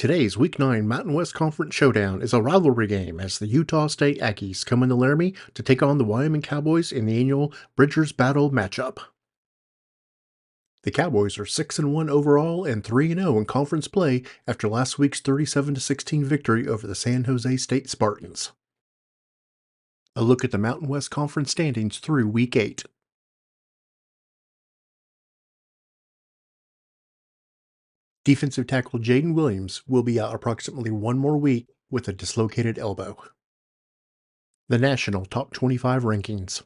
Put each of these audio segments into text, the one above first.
Today's Week 9 Mountain West Conference Showdown is a rivalry game as the Utah State Aggies come into Laramie to take on the Wyoming Cowboys in the annual Bridgers Battle matchup. The Cowboys are 6-1 overall and 3-0 in conference play after last week's 37-16 victory over the San Jose State Spartans. A look at the Mountain West Conference standings through Week 8. Defensive tackle Jaden Williams will be out approximately one more week with a dislocated elbow. The National Top 25 Rankings.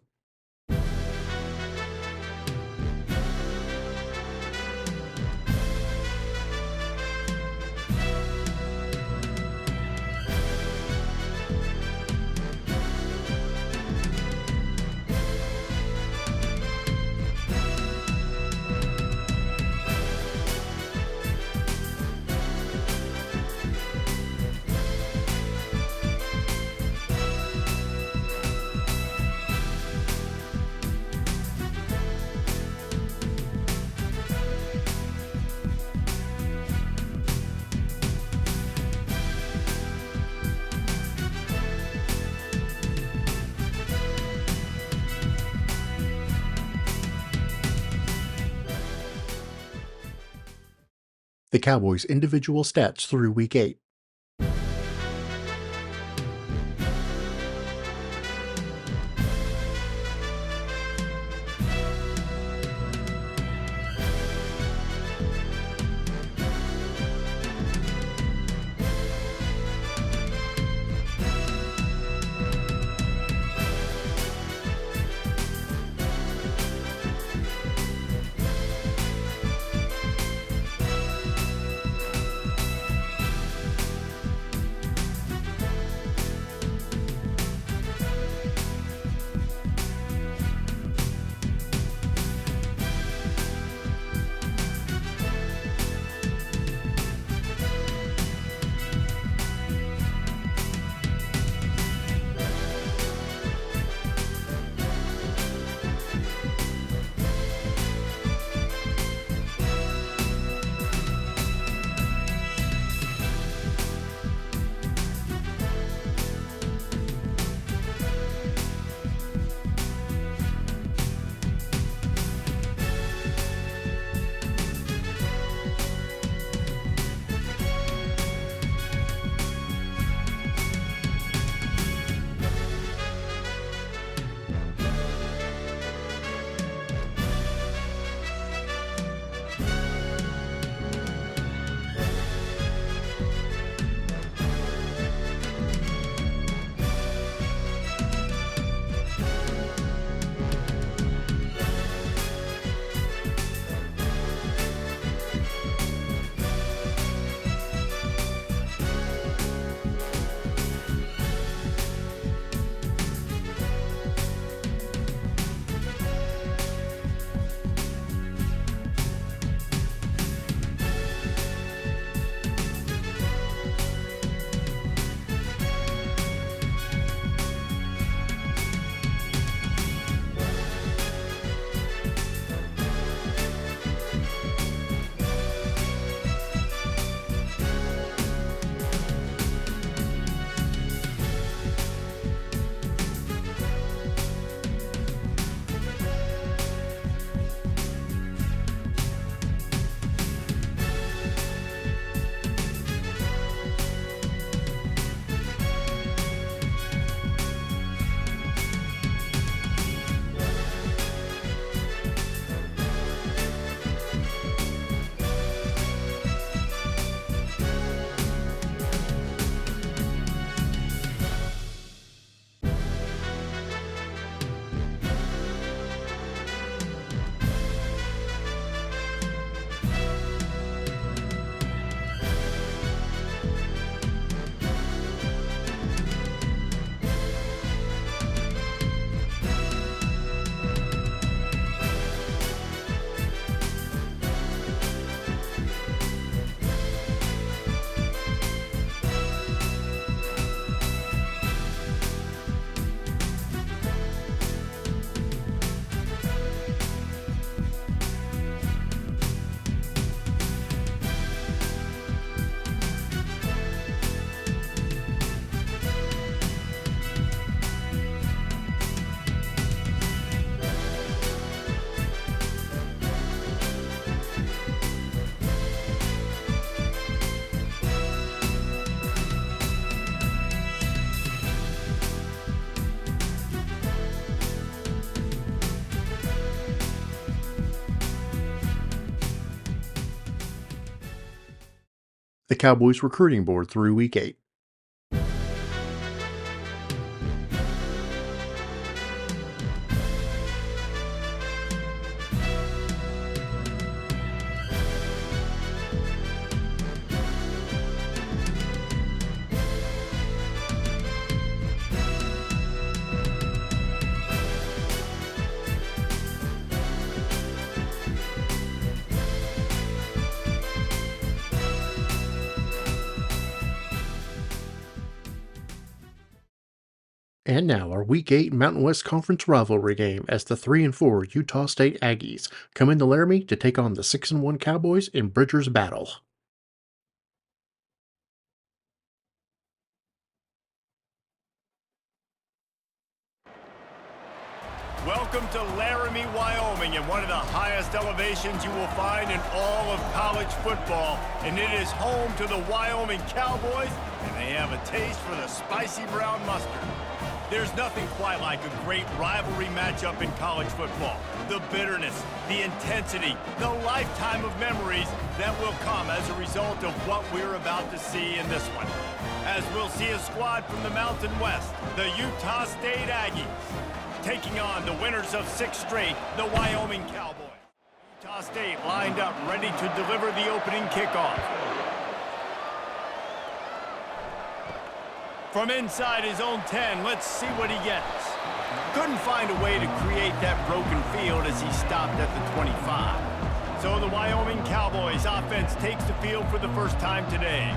The Cowboys' individual stats through Week 8. The Cowboys recruiting board through Week 8. And now our Week 8 Mountain West Conference rivalry game as the 3-4 Utah State Aggies come into Laramie to take on the 6-1 Cowboys in Bridger's battle. Welcome to Laramie, Wyoming, and one of the highest elevations you will find in all of college football. And it is home to the Wyoming Cowboys, and they have a taste for the spicy brown mustard. There's nothing quite like a great rivalry matchup in college football. The bitterness, the intensity, the lifetime of memories that will come as a result of what we're about to see in this one. As we'll see a squad from the Mountain West, the Utah State Aggies, taking on the winners of 6 straight, the Wyoming Cowboys. Utah State lined up, ready to deliver the opening kickoff. From inside his own 10, let's see what he gets. Couldn't find a way to create that broken field as he stopped at the 25. So the Wyoming Cowboys offense takes the field for the first time today.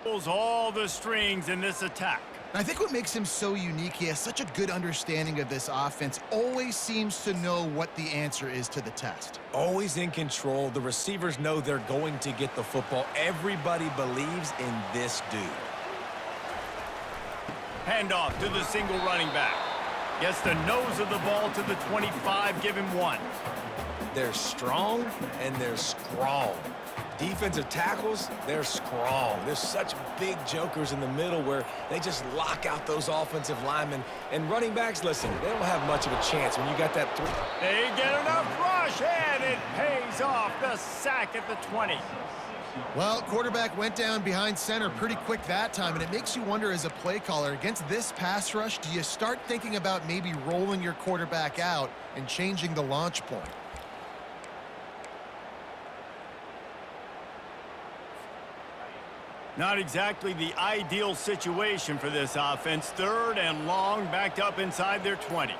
Pulls all the strings in this attack. I think what makes him so unique, he has such a good understanding of this offense, always seems to know what the answer is to the test. Always in control. The receivers know they're going to get the football. Everybody believes in this dude. Handoff to the single running back. Gets the nose of the ball to the 25, give him 1. They're strong and they're strong. Defensive tackles, they're strong. There's such big jokers in the middle where they just lock out those offensive linemen. And running backs, listen, they don't have much of a chance when you got that 3. They get enough rush, and it pays off. The sack at the 20. Well, quarterback went down behind center pretty quick that time, and it makes you wonder as a play caller, against this pass rush, do you start thinking about maybe rolling your quarterback out and changing the launch point? Not exactly the ideal situation for this offense. 3rd and long, backed up inside their 20.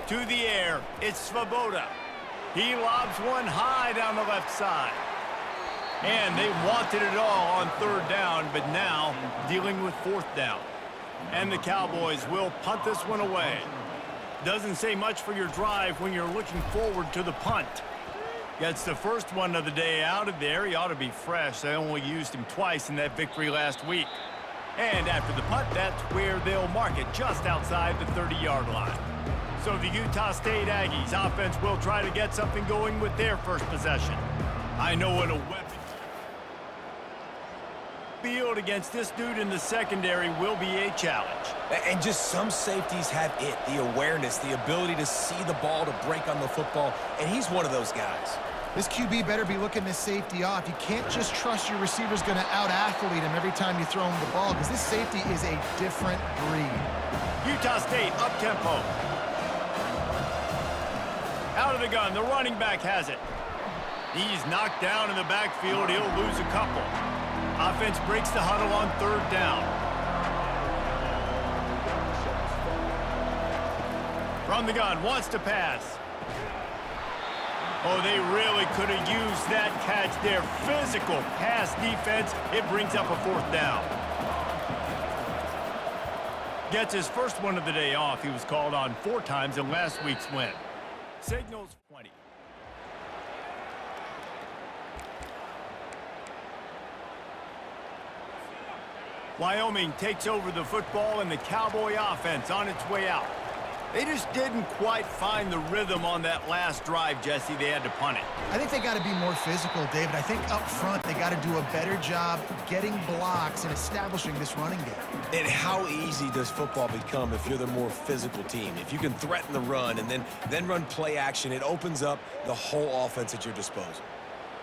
To the air, it's Svoboda. He lobs one high down the left side. And they wanted it all on 3rd down, but now dealing with 4th down. And the Cowboys will punt this one away. Doesn't say much for your drive when you're looking forward to the punt. Gets the first one of the day out of there. He ought to be fresh. They only used him twice in that victory last week. And after the punt, that's where they'll mark it, just outside the 30-yard line. So the Utah State Aggies offense will try to get something going with their first possession. I know what a weapon. Field against this dude in the secondary will be a challenge. And just some safeties have it, the awareness, the ability to see the ball, to break on the football, and he's one of those guys. This QB better be looking this safety off. You can't just trust your receiver's going to out-athlete him every time you throw him the ball, because this safety is a different breed. Utah State up-tempo. Out of the gun, the running back has it. He's knocked down in the backfield. He'll lose a couple. Offense breaks the huddle on 3rd down. From the gun, wants to pass. Oh, they really could have used that catch there. Physical pass defense. It brings up a 4th down. Gets his first one of the day off. He was called on 4 times in last week's win. Signals 20. Wyoming takes over the football, and the Cowboy offense on its way out. They just didn't quite find the rhythm on that last drive, Jesse. They had to punt it. I think they got to be more physical, David. I think up front they got to do a better job getting blocks and establishing this running game. And how easy does football become if you're the more physical team? If you can threaten the run and then run play action, it opens up the whole offense at your disposal.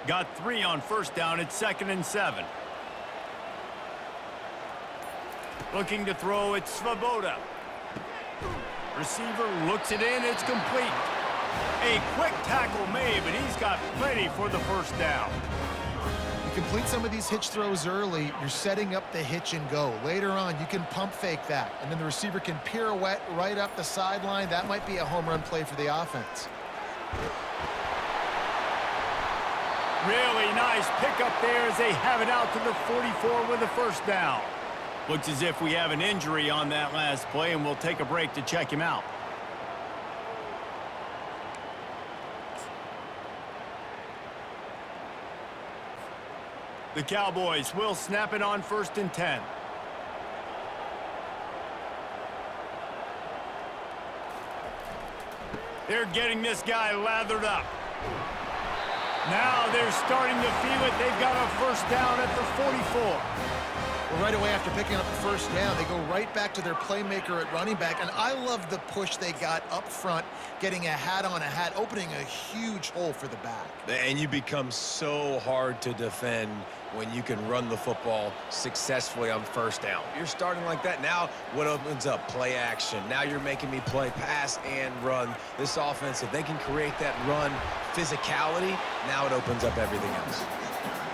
Got 3 on first down at 2nd and 7. Looking to throw, it's Svoboda. Receiver looks it in, it's complete. A quick tackle made, but he's got plenty for the first down. You complete some of these hitch throws early, you're setting up the hitch and go. Later on, you can pump fake that, and then the receiver can pirouette right up the sideline. That might be a home run play for the offense. Really nice pickup there as they have it out to the 44 with a first down. Looks as if we have an injury on that last play, and we'll take a break to check him out. The Cowboys will snap it on 1st and 10. They're getting this guy lathered up. Now they're starting to feel it. They've got a first down at the 44. Well, right away after picking up the first down, they go right back to their playmaker at running back. And I love the push they got up front, getting a hat on a hat, opening a huge hole for the back. And you become so hard to defend when you can run the football successfully on first down. You're starting like that. Now what opens up? Play action. Now you're making me play pass and run. This offense, if they can create that run physicality, now it opens up everything else.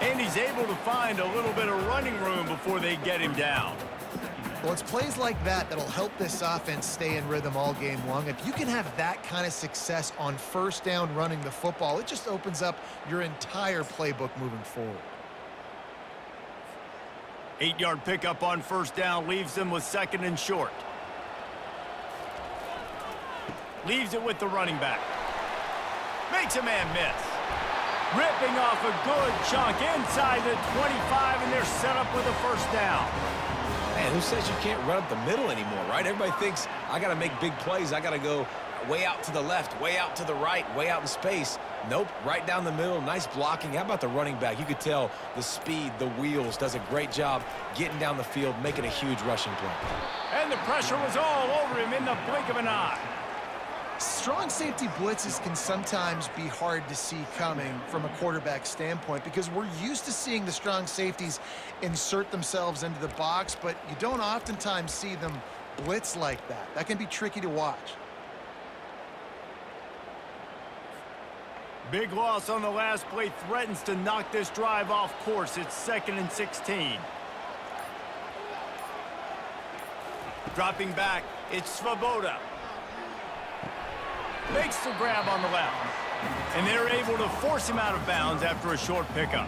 And he's able to find a little bit of running room before they get him down. Well, it's plays like that that'll help this offense stay in rhythm all game long. If you can have that kind of success on first down running the football, it just opens up your entire playbook moving forward. 8-yard pickup on first down leaves them with 2nd and short. Leaves it with the running back. Makes a man miss. Ripping off a good chunk inside the 25, and they're set up with a first down. Man, who says you can't run up the middle anymore, right? Everybody thinks I got to make big plays. I got to go way out to the left, way out to the right, way out in space. Nope, right down the middle, nice blocking. How about the running back? You could tell the speed, the wheels, does a great job getting down the field, making a huge rushing play. And the pressure was all over him in the blink of an eye. Strong safety blitzes can sometimes be hard to see coming from a quarterback standpoint because we're used to seeing the strong safeties insert themselves into the box, but you don't oftentimes see them blitz like that. That can be tricky to watch. Big loss on the last play threatens to knock this drive off course. It's 2nd and 16. Dropping back, it's Svoboda. Makes the grab on the left. And they're able to force him out of bounds after a short pickup.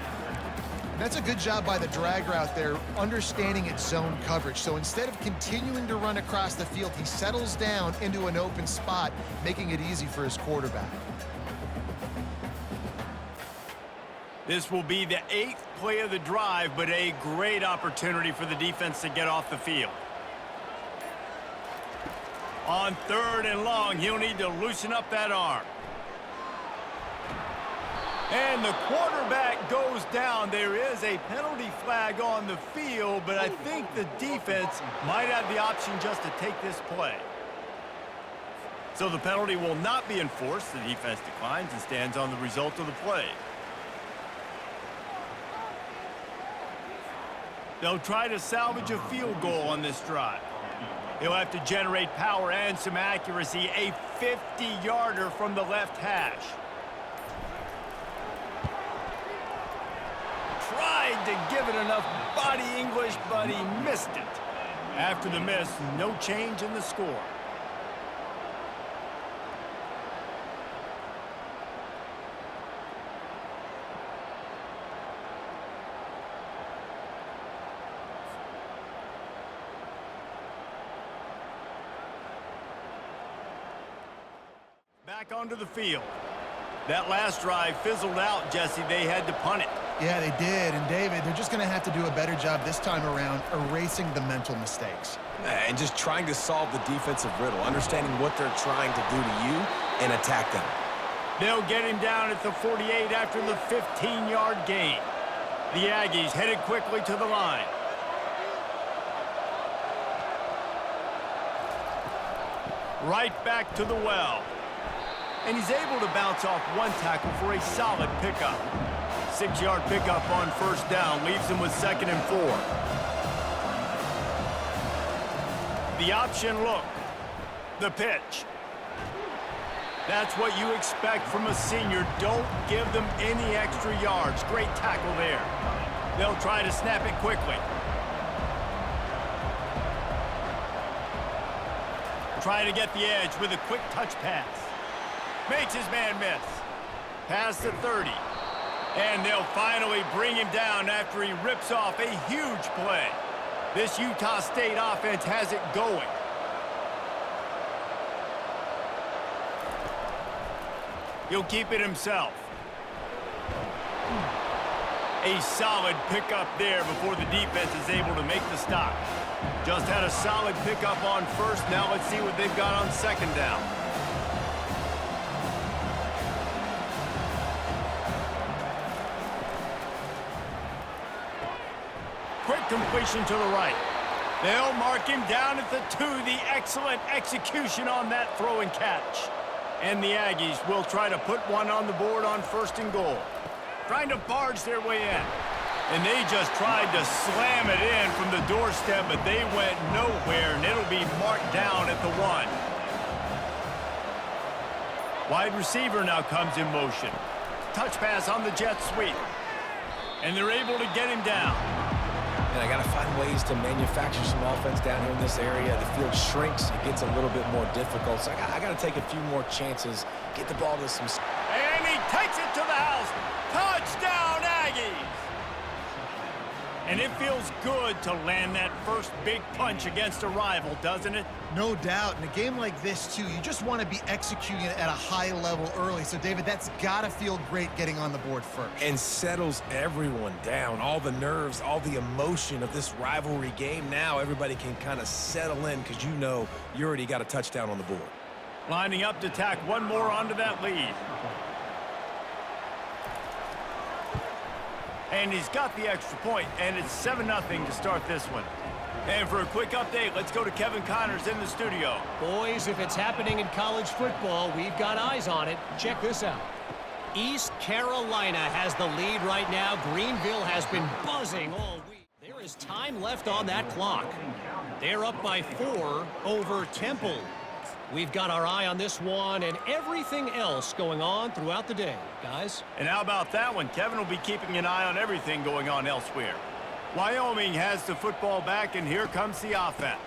That's a good job by the drag route there, understanding its zone coverage. So instead of continuing to run across the field, he settles down into an open spot, making it easy for his quarterback. This will be the 8th play of the drive, but a great opportunity for the defense to get off the field. On 3rd and long, he'll need to loosen up that arm. And the quarterback goes down. There is a penalty flag on the field, but I think the defense might have the option just to take this play. So the penalty will not be enforced. The defense declines and stands on the result of the play. They'll try to salvage a field goal on this drive. He'll have to generate power and some accuracy. A 50-yarder from the left hash. Tried to give it enough body English, but he missed it. After the miss, no change in the score. Back onto the field. That last drive fizzled out, Jesse. They had to punt it. Yeah, they did. And David, they're just going to have to do a better job this time around erasing the mental mistakes. And just trying to solve the defensive riddle, understanding what they're trying to do to you and attack them. They'll get him down at the 48 after the 15-yard gain. The Aggies headed quickly to the line. Right back to the well. And he's able to bounce off one tackle for a solid pickup. 6-yard pickup on first down leaves them with 2nd and 4. The option look. The pitch. That's what you expect from a senior. Don't give them any extra yards. Great tackle there. They'll try to snap it quickly. Try to get the edge with a quick touch pass. Makes his man miss. Past the 30. And they'll finally bring him down after he rips off a huge play. This Utah State offense has it going. He'll keep it himself. A solid pickup there before the defense is able to make the stop. Just had a solid pickup on first. Now let's see what they've got on 2nd down. Quick completion to the right. They'll mark him down at the 2. The excellent execution on that throw and catch. And the Aggies will try to put one on the board on 1st and goal. Trying to barge their way in. And they just tried to slam it in from the doorstep, but they went nowhere, and it'll be marked down at the 1. Wide receiver now comes in motion. Touch pass on the jet sweep. And they're able to get him down. And I got to find ways to manufacture some offense down here in this area. The field shrinks. It gets a little bit more difficult. So I got to take a few more chances, get the ball to some... And he takes it to the house. Touchdown, Aggies! And it feels good to land that first big punch against a rival, doesn't it? No doubt. In a game like this, too, you just want to be executing it at a high level early. So, David, that's got to feel great getting on the board first. And settles everyone down. All the nerves, all the emotion of this rivalry game. Now everybody can kind of settle in because you know you already got a touchdown on the board. Lining up to tack one more onto that lead. And he's got the extra point, and it's 7-0 to start this one. And for a quick update, let's go to Kevin Connors in the studio. Boys, if it's happening in college football, we've got eyes on it. Check this out. East Carolina has the lead right now. Greenville has been buzzing all week. There is time left on that clock. They're up by 4 over Temple. We've got our eye on this one and everything else going on throughout the day, guys. And how about that one? Kevin will be keeping an eye on everything going on elsewhere. Wyoming has the football back, and here comes the offense.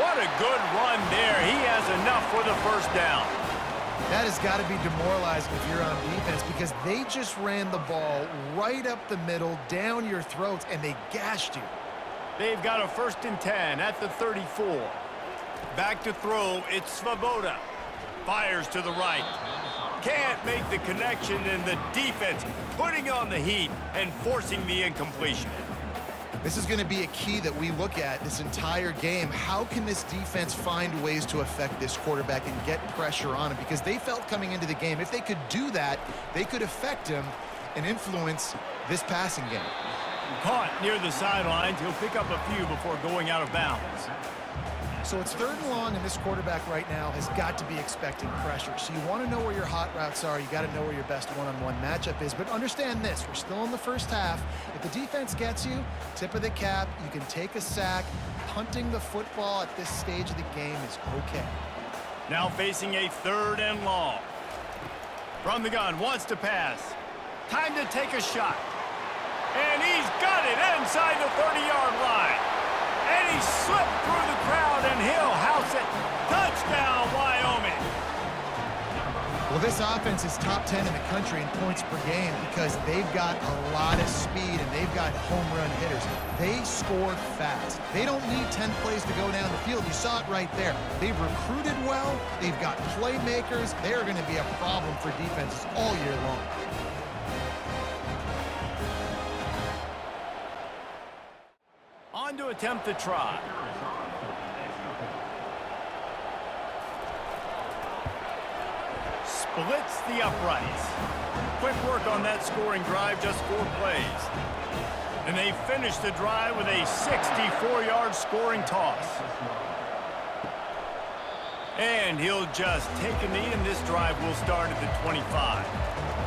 What a good run there. He has enough for the first down. That has got to be demoralizing if you're on defense because they just ran the ball right up the middle, down your throats, and they gashed you. They've got a 1st and 10 at the 34. Back to throw, it's Svoboda. Fires to the right. Can't make the connection, and the defense putting on the heat and forcing the incompletion. This is going to be a key that we look at this entire game. How can this defense find ways to affect this quarterback and get pressure on him? Because they felt coming into the game, if they could do that, they could affect him and influence this passing game. Caught near the sidelines. He'll pick up a few before going out of bounds. So it's 3rd and long, and this quarterback right now has got to be expecting pressure. So you want to know where your hot routes are. You got to know where your best one-on-one matchup is. But understand this, we're still in the first half. If the defense gets you, tip of the cap, you can take a sack. Punting the football at this stage of the game is okay. Now facing a 3rd and long. From the gun, wants to pass. Time to take a shot. And he's got it inside the 30-yard line. And he slipped through the crowd, and he'll house it. Touchdown, Wyoming. Well, this offense is top 10 in the country in points per game because they've got a lot of speed and they've got home run hitters. They score fast. They don't need 10 plays to go down the field. You saw it right there. They've recruited well. They've got playmakers. They're going to be a problem for defenses all year long. On to attempt the try. Splits the uprights. Quick work on that scoring drive, just 4 plays. And they finish the drive with a 64-yard scoring toss. And he'll just take a knee, and this drive will start at the 25.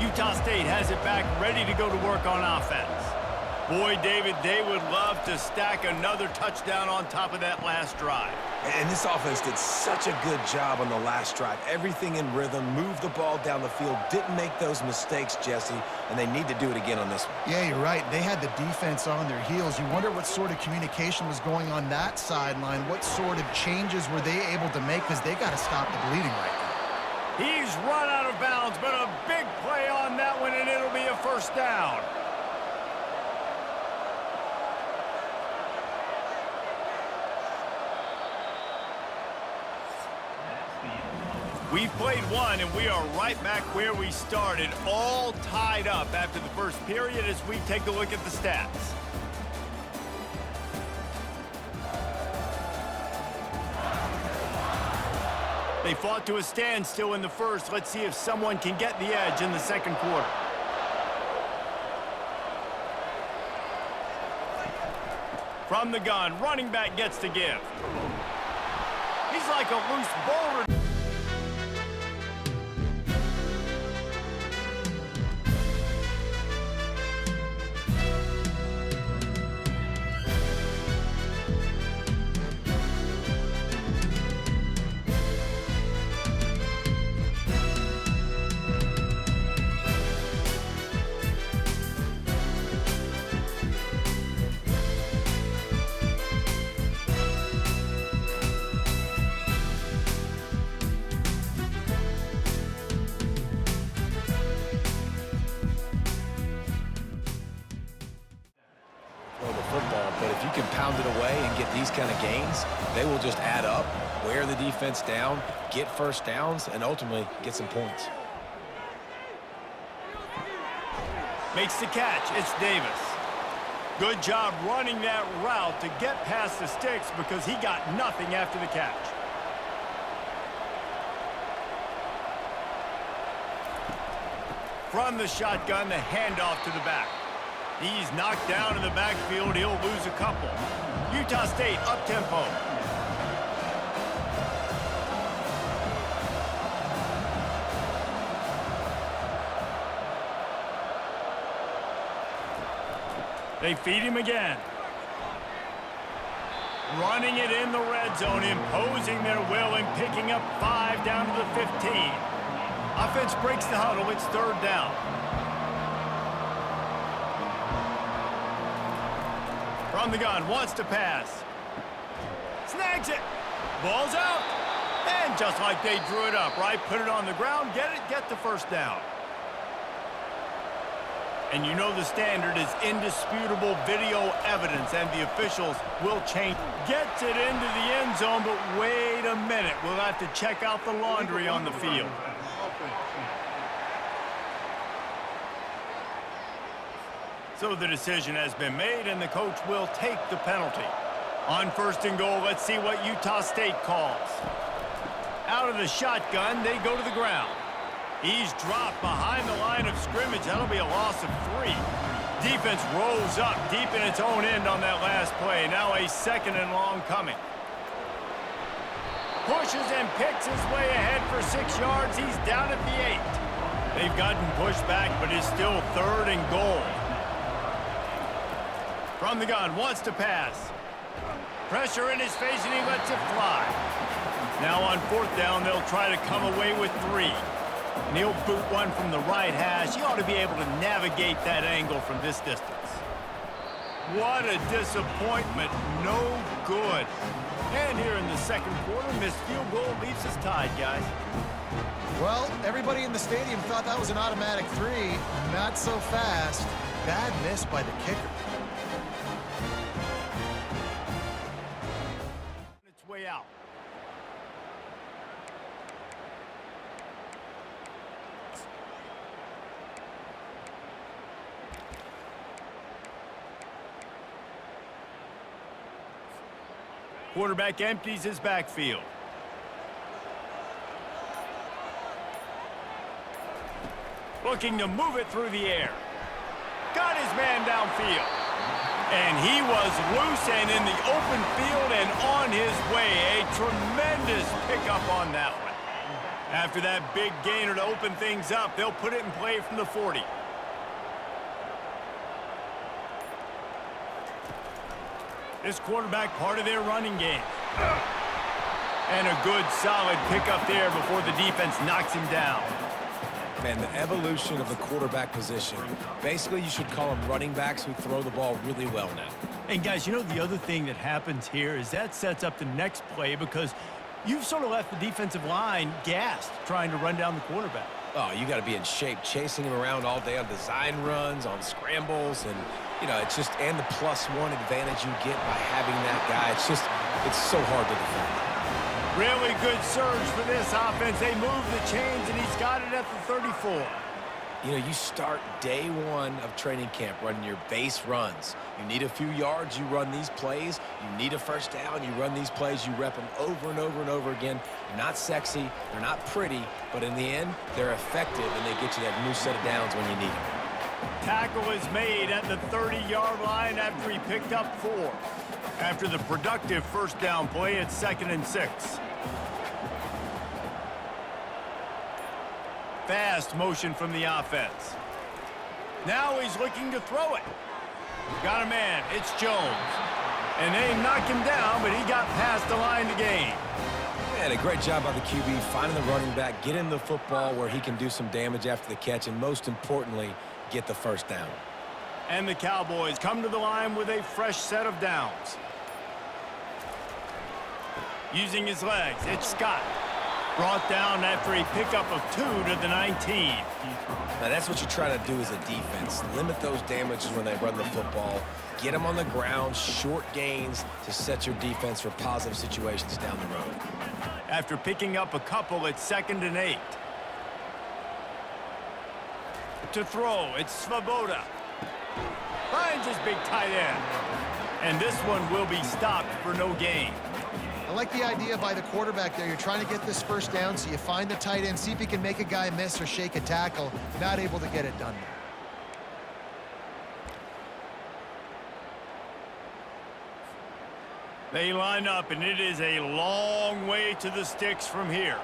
Utah State has it back, ready to go to work on offense. Boy, David, they would love to stack another touchdown on top of that last drive. And this offense did such a good job on the last drive. Everything in rhythm, moved the ball down the field, didn't make those mistakes, Jesse, and they need to do it again on this one. Yeah, you're right. They had the defense on their heels. You wonder what sort of communication was going on that sideline. What sort of changes were they able to make, because they got to stop the bleeding right now. He's run out of bounds, but a big play on that one, and it'll be a first down. We've played one, and we are right back where we started, all tied up after the first period as we take a look at the stats. They fought to a standstill in the first. Let's see if someone can get the edge in the second quarter. From the gun, running back gets to give. He's like a loose boulder. But if you can pound it away and get these kind of gains, they will just add up, wear the defense down, get first downs, and ultimately get some points. Makes the catch. It's Davis. Good job running that route to get past the sticks because he got nothing after the catch. From the shotgun, the handoff to the back. He's knocked down in the backfield. He'll lose a couple. Utah State up-tempo. They feed him again. Running it in the red zone, imposing their will and picking up 5 down to the 15. Offense breaks the huddle. It's third down. From the gun, wants to pass. Snags it. Ball's out. And just like they drew it up, right? Put it on the ground, get the first down. And you know the standard is indisputable video evidence, and the officials will change. Gets it into the end zone, but wait a minute. We'll have to check out the laundry on the field. So the decision has been made, and the coach will take the penalty. On first and goal, let's see what Utah State calls. Out of the shotgun, they go to the ground. He's dropped behind the line of scrimmage. That'll be a loss of 3. Defense rolls up deep in its own end on that last play. Now a second and long coming. Pushes and picks his way ahead for 6 yards. He's down at the 8. They've gotten pushed back, but it's still third and goal. From the gun, wants to pass. Pressure in his face, and he lets it fly. Now on fourth down, they'll try to come away with 3. And he'll boot one from the right hash. He ought to be able to navigate that angle from this distance. What a disappointment. No good. And here in the second quarter, missed field goal leaves us tied, guys. Well, everybody in the stadium thought that was an automatic 3. Not so fast. Bad miss by the kicker. Its way out. Quarterback empties his backfield. Looking to move it through the air. Got his man downfield. And he was loose and in the open field and on his way. A tremendous pickup on that one. After that big gainer to open things up, they'll put it in play from the 40. This quarterback part of their running game. And a good solid pickup there before the defense knocks him down. Man, the evolution of the quarterback position. Basically, you should call them running backs who throw the ball really well now. And guys, you know the other thing that happens here is that sets up the next play because you've sort of left the defensive line gassed trying to run down the quarterback. Oh, you got to be in shape, chasing him around all day on design runs, on scrambles, and, you know, it's just, and the +1 advantage you get by having that guy. It's so hard to defend. Really good surge for this offense. They move the chains, and he's got it at the 34. You know, you start day one of training camp running your base runs. You need a few yards, you run these plays. You need a first down, you run these plays. You rep them over and over and over again. They're not sexy, they're not pretty, but in the end, they're effective, and they get you that new set of downs when you need them. Tackle is made at the 30-yard line after he picked up 4. After the productive first down play, it's 2nd and 6. Fast motion from the offense. Now he's looking to throw it. Got a man. It's Jones. And they knock him down, but he got past the line to gain. Man, a great job by the QB, finding the running back, get him the football where he can do some damage after the catch, and most importantly, get the first down. And the Cowboys come to the line with a fresh set of downs. Using his legs, it's Scott. Brought down after a pickup of 2 to the 19. Now, that's what you try to do as a defense. Limit those damages when they run the football. Get them on the ground, short gains to set your defense for positive situations down the road. After picking up a couple, it's 2nd and 8. To throw, it's Svoboda. Finds his big tight end. And this one will be stopped for no gain. I like the idea by the quarterback there. You're trying to get this first down, so you find the tight end, see if he can make a guy miss or shake a tackle. Not able to get it done there. They line up, and it is a long way to the sticks from here.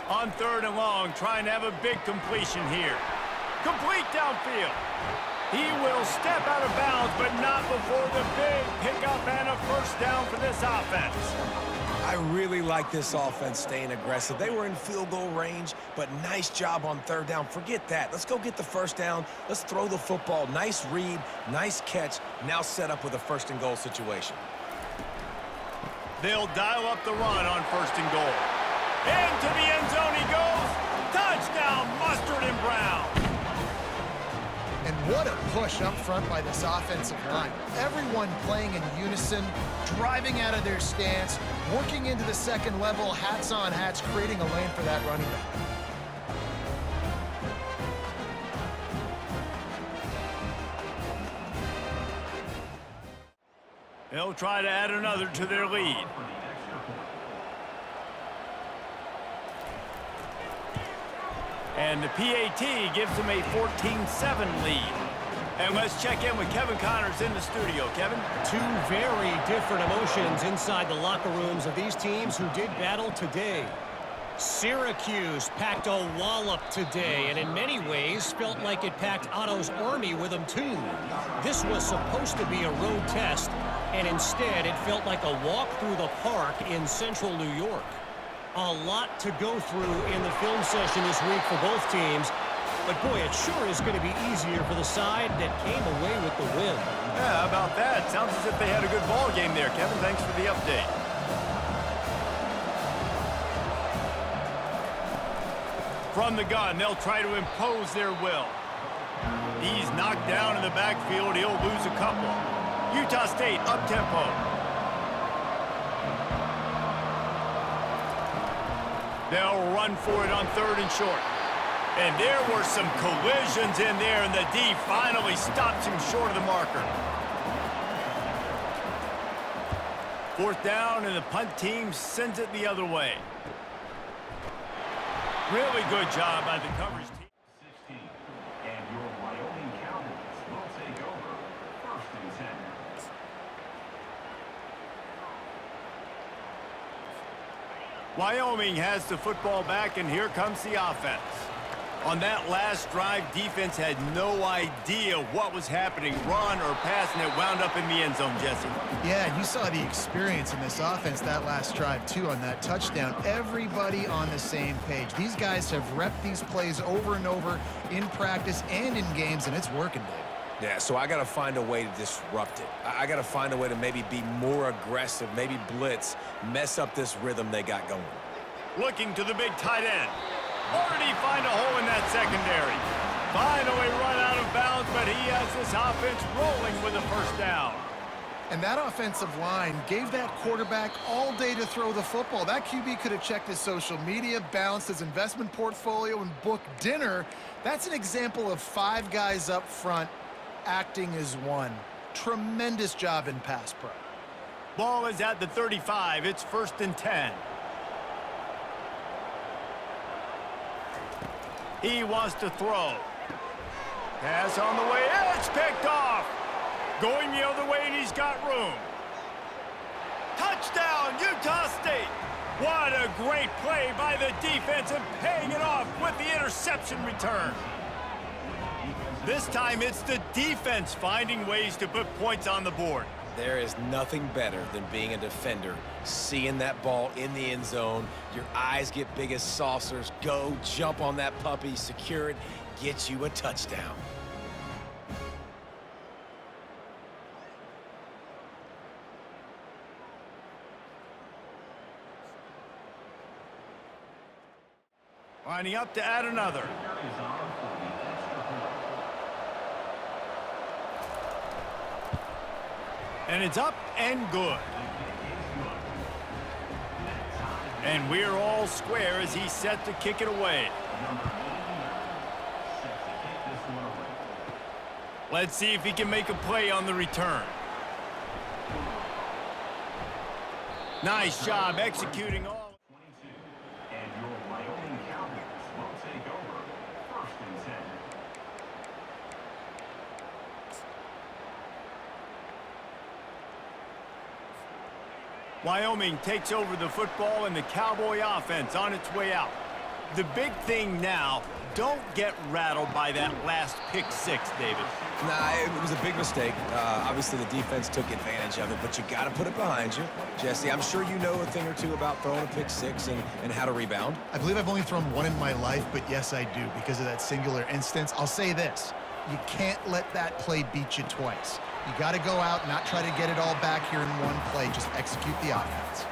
On 3rd and long, trying to have a big completion here. Complete downfield. He will step out of bounds, but not before the big pickup and a first down for this offense. I really like this offense staying aggressive. They were in field goal range, but nice job on 3rd down. Forget that. Let's go get the first down. Let's throw the football. Nice read, nice catch. Now set up with a 1st and goal situation. They'll dial up the run on 1st and goal. Into the end zone he goes. Touchdown, Mustard and Brown. And what a push up front by this offensive line. Everyone playing in unison, driving out of their stance, working into the 2nd level, hats on hats, creating a lane for that running back. They'll try to add another to their lead. And the PAT gives them a 14-7 lead. And let's check in with Kevin Connors in the studio. Kevin? 2 very different emotions inside the locker rooms of these teams who did battle today. Syracuse packed a wallop today, and in many ways felt like it packed Otto's Army with them too. This was supposed to be a road test, and instead it felt like a walk through the park in central New York. A lot to go through in the film session this week for both teams. But boy, it sure is going to be easier for the side that came away with the win. Yeah, how about that? Sounds as if they had a good ball game there, Kevin. Thanks for the update. From the gun, they'll try to impose their will. He's knocked down in the backfield. He'll lose a couple. Utah State up-tempo. They'll run for it on 3rd and short. And there were some collisions in there, and the D finally stops him short of the marker. 4th down, and the punt team sends it the other way. Really good job by the coverage team. 16, and your Wyoming Cowboys Wyoming has the football back, and here comes the offense. On that last drive, defense had no idea what was happening, run or pass, and it wound up in the end zone, Jesse. Yeah, and you saw the experience in this offense that last drive, too, on that touchdown. Everybody on the same page. These guys have repped these plays over and over in practice and in games, and it's working, Dave. Yeah, so I got to find a way to disrupt it. I got to find a way to maybe be more aggressive, maybe blitz, mess up this rhythm they got going. Looking to the big tight end. Already find a hole in that secondary. Finally run out of bounds, but he has this offense rolling with a first down. And that offensive line gave that quarterback all day to throw the football. That QB could have checked his social media, balanced his investment portfolio, and booked dinner. That's an example of 5 guys up front acting as one. Tremendous job in pass pro. Ball is at the 35. It's 1st and 10. He wants to throw. Pass on the way. It's picked off. Going the other way, and he's got room. Touchdown, Utah State. What a great play by the defense and paying it off with the interception return. This time, it's the defense finding ways to put points on the board. There is nothing better than being a defender, seeing that ball in the end zone, your eyes get big as saucers, go, jump on that puppy, secure it, get you a touchdown. Lining up to add another. And it's up and good. And we're all square as he's set to kick it away. Let's see if he can make a play on the return. Nice job executing all. And your Wyoming Cowboys will take over 1st and 10. Wyoming takes over the football and the Cowboy offense on its way out. The big thing now, don't get rattled by that last pick 6, David. Nah, it was a big mistake. Obviously, the defense took advantage of it, but you got to put it behind you. Jesse, I'm sure you know a thing or two about throwing a pick 6 and how to rebound. I believe I've only thrown one in my life, but yes, I do, because of that singular instance. I'll say this. You can't let that play beat you twice. You got to go out, not try to get it all back here in one play. Just execute the offense.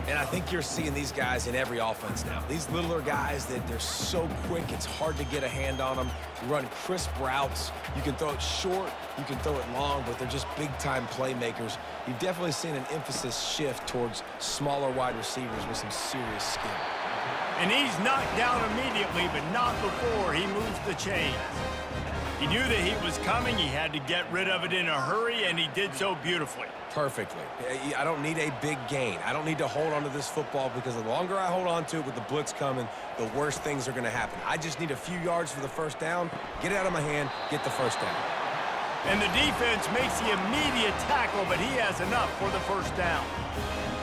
And I think you're seeing these guys in every offense now. These littler guys that they're so quick, it's hard to get a hand on them. You run crisp routes. You can throw it short, you can throw it long, but they're just big-time playmakers. You've definitely seen an emphasis shift towards smaller wide receivers with some serious skill. And he's knocked down immediately, but not before he moves the chains. He knew the heat was coming. He had to get rid of it in a hurry, and he did so beautifully. Perfectly. I don't need a big gain. I don't need to hold on to this football because the longer I hold on to it with the blitz coming, the worse things are going to happen. I just need a few yards for the first down, get it out of my hand, get the first down. And the defense makes the immediate tackle, but he has enough for the first down.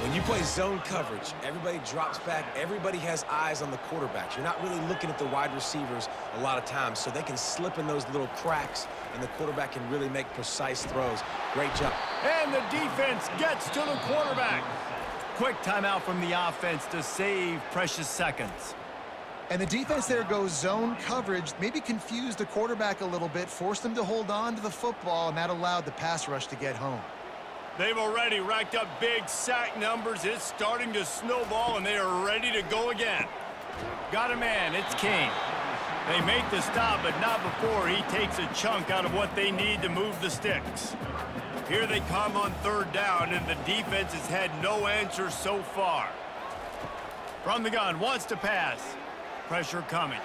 When you play zone coverage, everybody drops back. Everybody has eyes on the quarterbacks. You're not really looking at the wide receivers a lot of times, so they can slip in those little cracks, and the quarterback can really make precise throws. Great job. And the defense gets to the quarterback. Quick timeout from the offense to save precious seconds. And the defense there goes zone coverage, maybe confused the quarterback a little bit, forced him to hold on to the football, and that allowed the pass rush to get home. They've already racked up big sack numbers. It's starting to snowball, and they are ready to go again. Got a man. It's King. They make the stop, but not before he takes a chunk out of what they need to move the sticks. Here they come on 3rd down, and the defense has had no answer so far. From the gun, wants to pass. Pressure coming.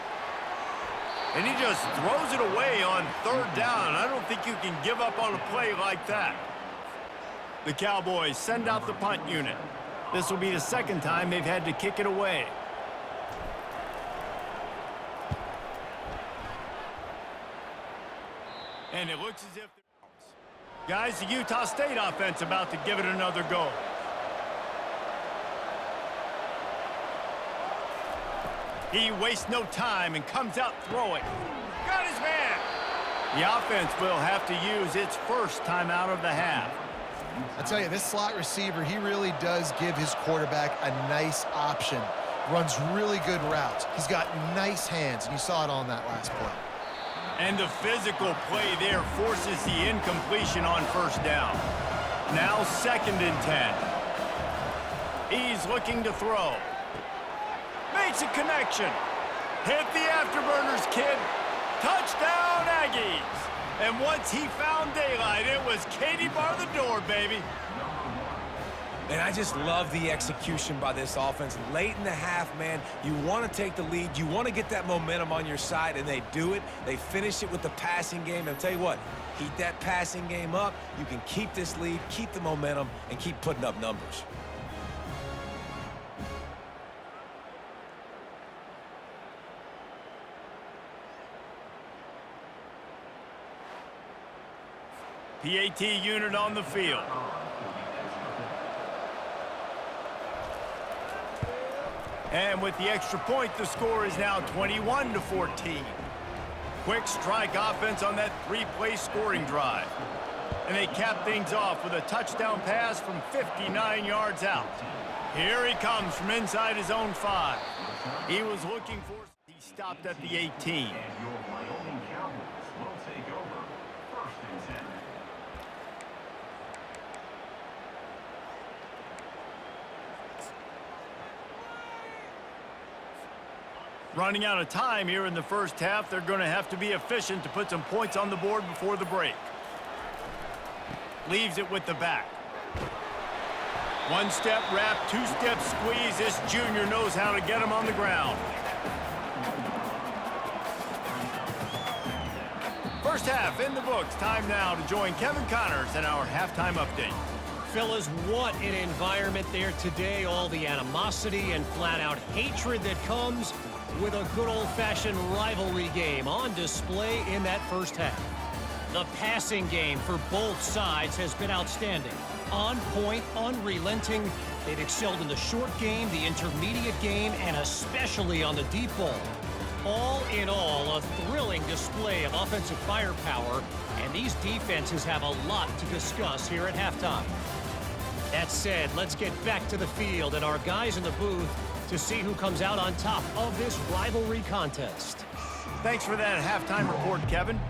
And he just throws it away on 3rd down. I don't think you can give up on a play like that. The Cowboys send out the punt unit. This will be the 2nd time they've had to kick it away. And it looks as if... Guys, the Utah State offense about to give it another go. He wastes no time and comes out throwing. Got his man. The offense will have to use its first timeout of the half. I tell you, this slot receiver, he really does give his quarterback a nice option. Runs really good routes. He's got nice hands, and you saw it on that last play. And the physical play there forces the incompletion on first down. Now 2nd and 10. He's looking to throw. Makes a connection. Hit the afterburners, kid. Touchdown, Aggies. And once he found daylight, it was Katie bar the door, baby. And I just love the execution by this offense. Late in the half, man, you want to take the lead. You want to get that momentum on your side, and they do it. They finish it with the passing game. And I'll tell you what, keep that passing game up. You can keep this lead, keep the momentum, and keep putting up numbers. PAT unit on the field. And with the extra point, the score is now 21-14. Quick strike offense on that 3-play scoring drive. And they cap things off with a touchdown pass from 59 yards out. Here he comes from inside his own 5. He was looking for... He stopped at the 18. And your Wyoming Cowboys will take over 1st and 10. Running out of time here in the first half, they're going to have to be efficient to put some points on the board before the break. Leaves it with the back. 1-step wrap, 2-step squeeze. This junior knows how to get him on the ground. First half in the books. Time now to join Kevin Connors in our halftime update. Fellas, what an environment there today. All the animosity and flat-out hatred that comes with a good old-fashioned rivalry game on display in that first half. The passing game for both sides has been outstanding. On point, unrelenting. They've excelled in the short game, the intermediate game, and especially on the deep ball. All in all, a thrilling display of offensive firepower, and these defenses have a lot to discuss here at halftime. That said, let's get back to the field and our guys in the booth to see who comes out on top of this rivalry contest. Thanks for that halftime report, Kevin.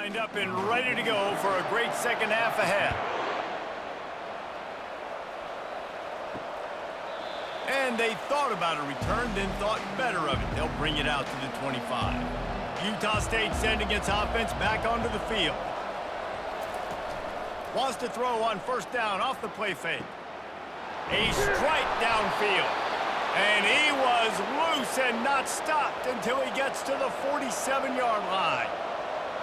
lined up and ready to go for a great second half ahead. And they thought about a return, then thought better of it. They'll bring it out to the 25. Utah State sending its offense back onto the field. Wants to throw on first down off the play fake. A strike downfield. And he was loose and not stopped until he gets to the 47-yard line.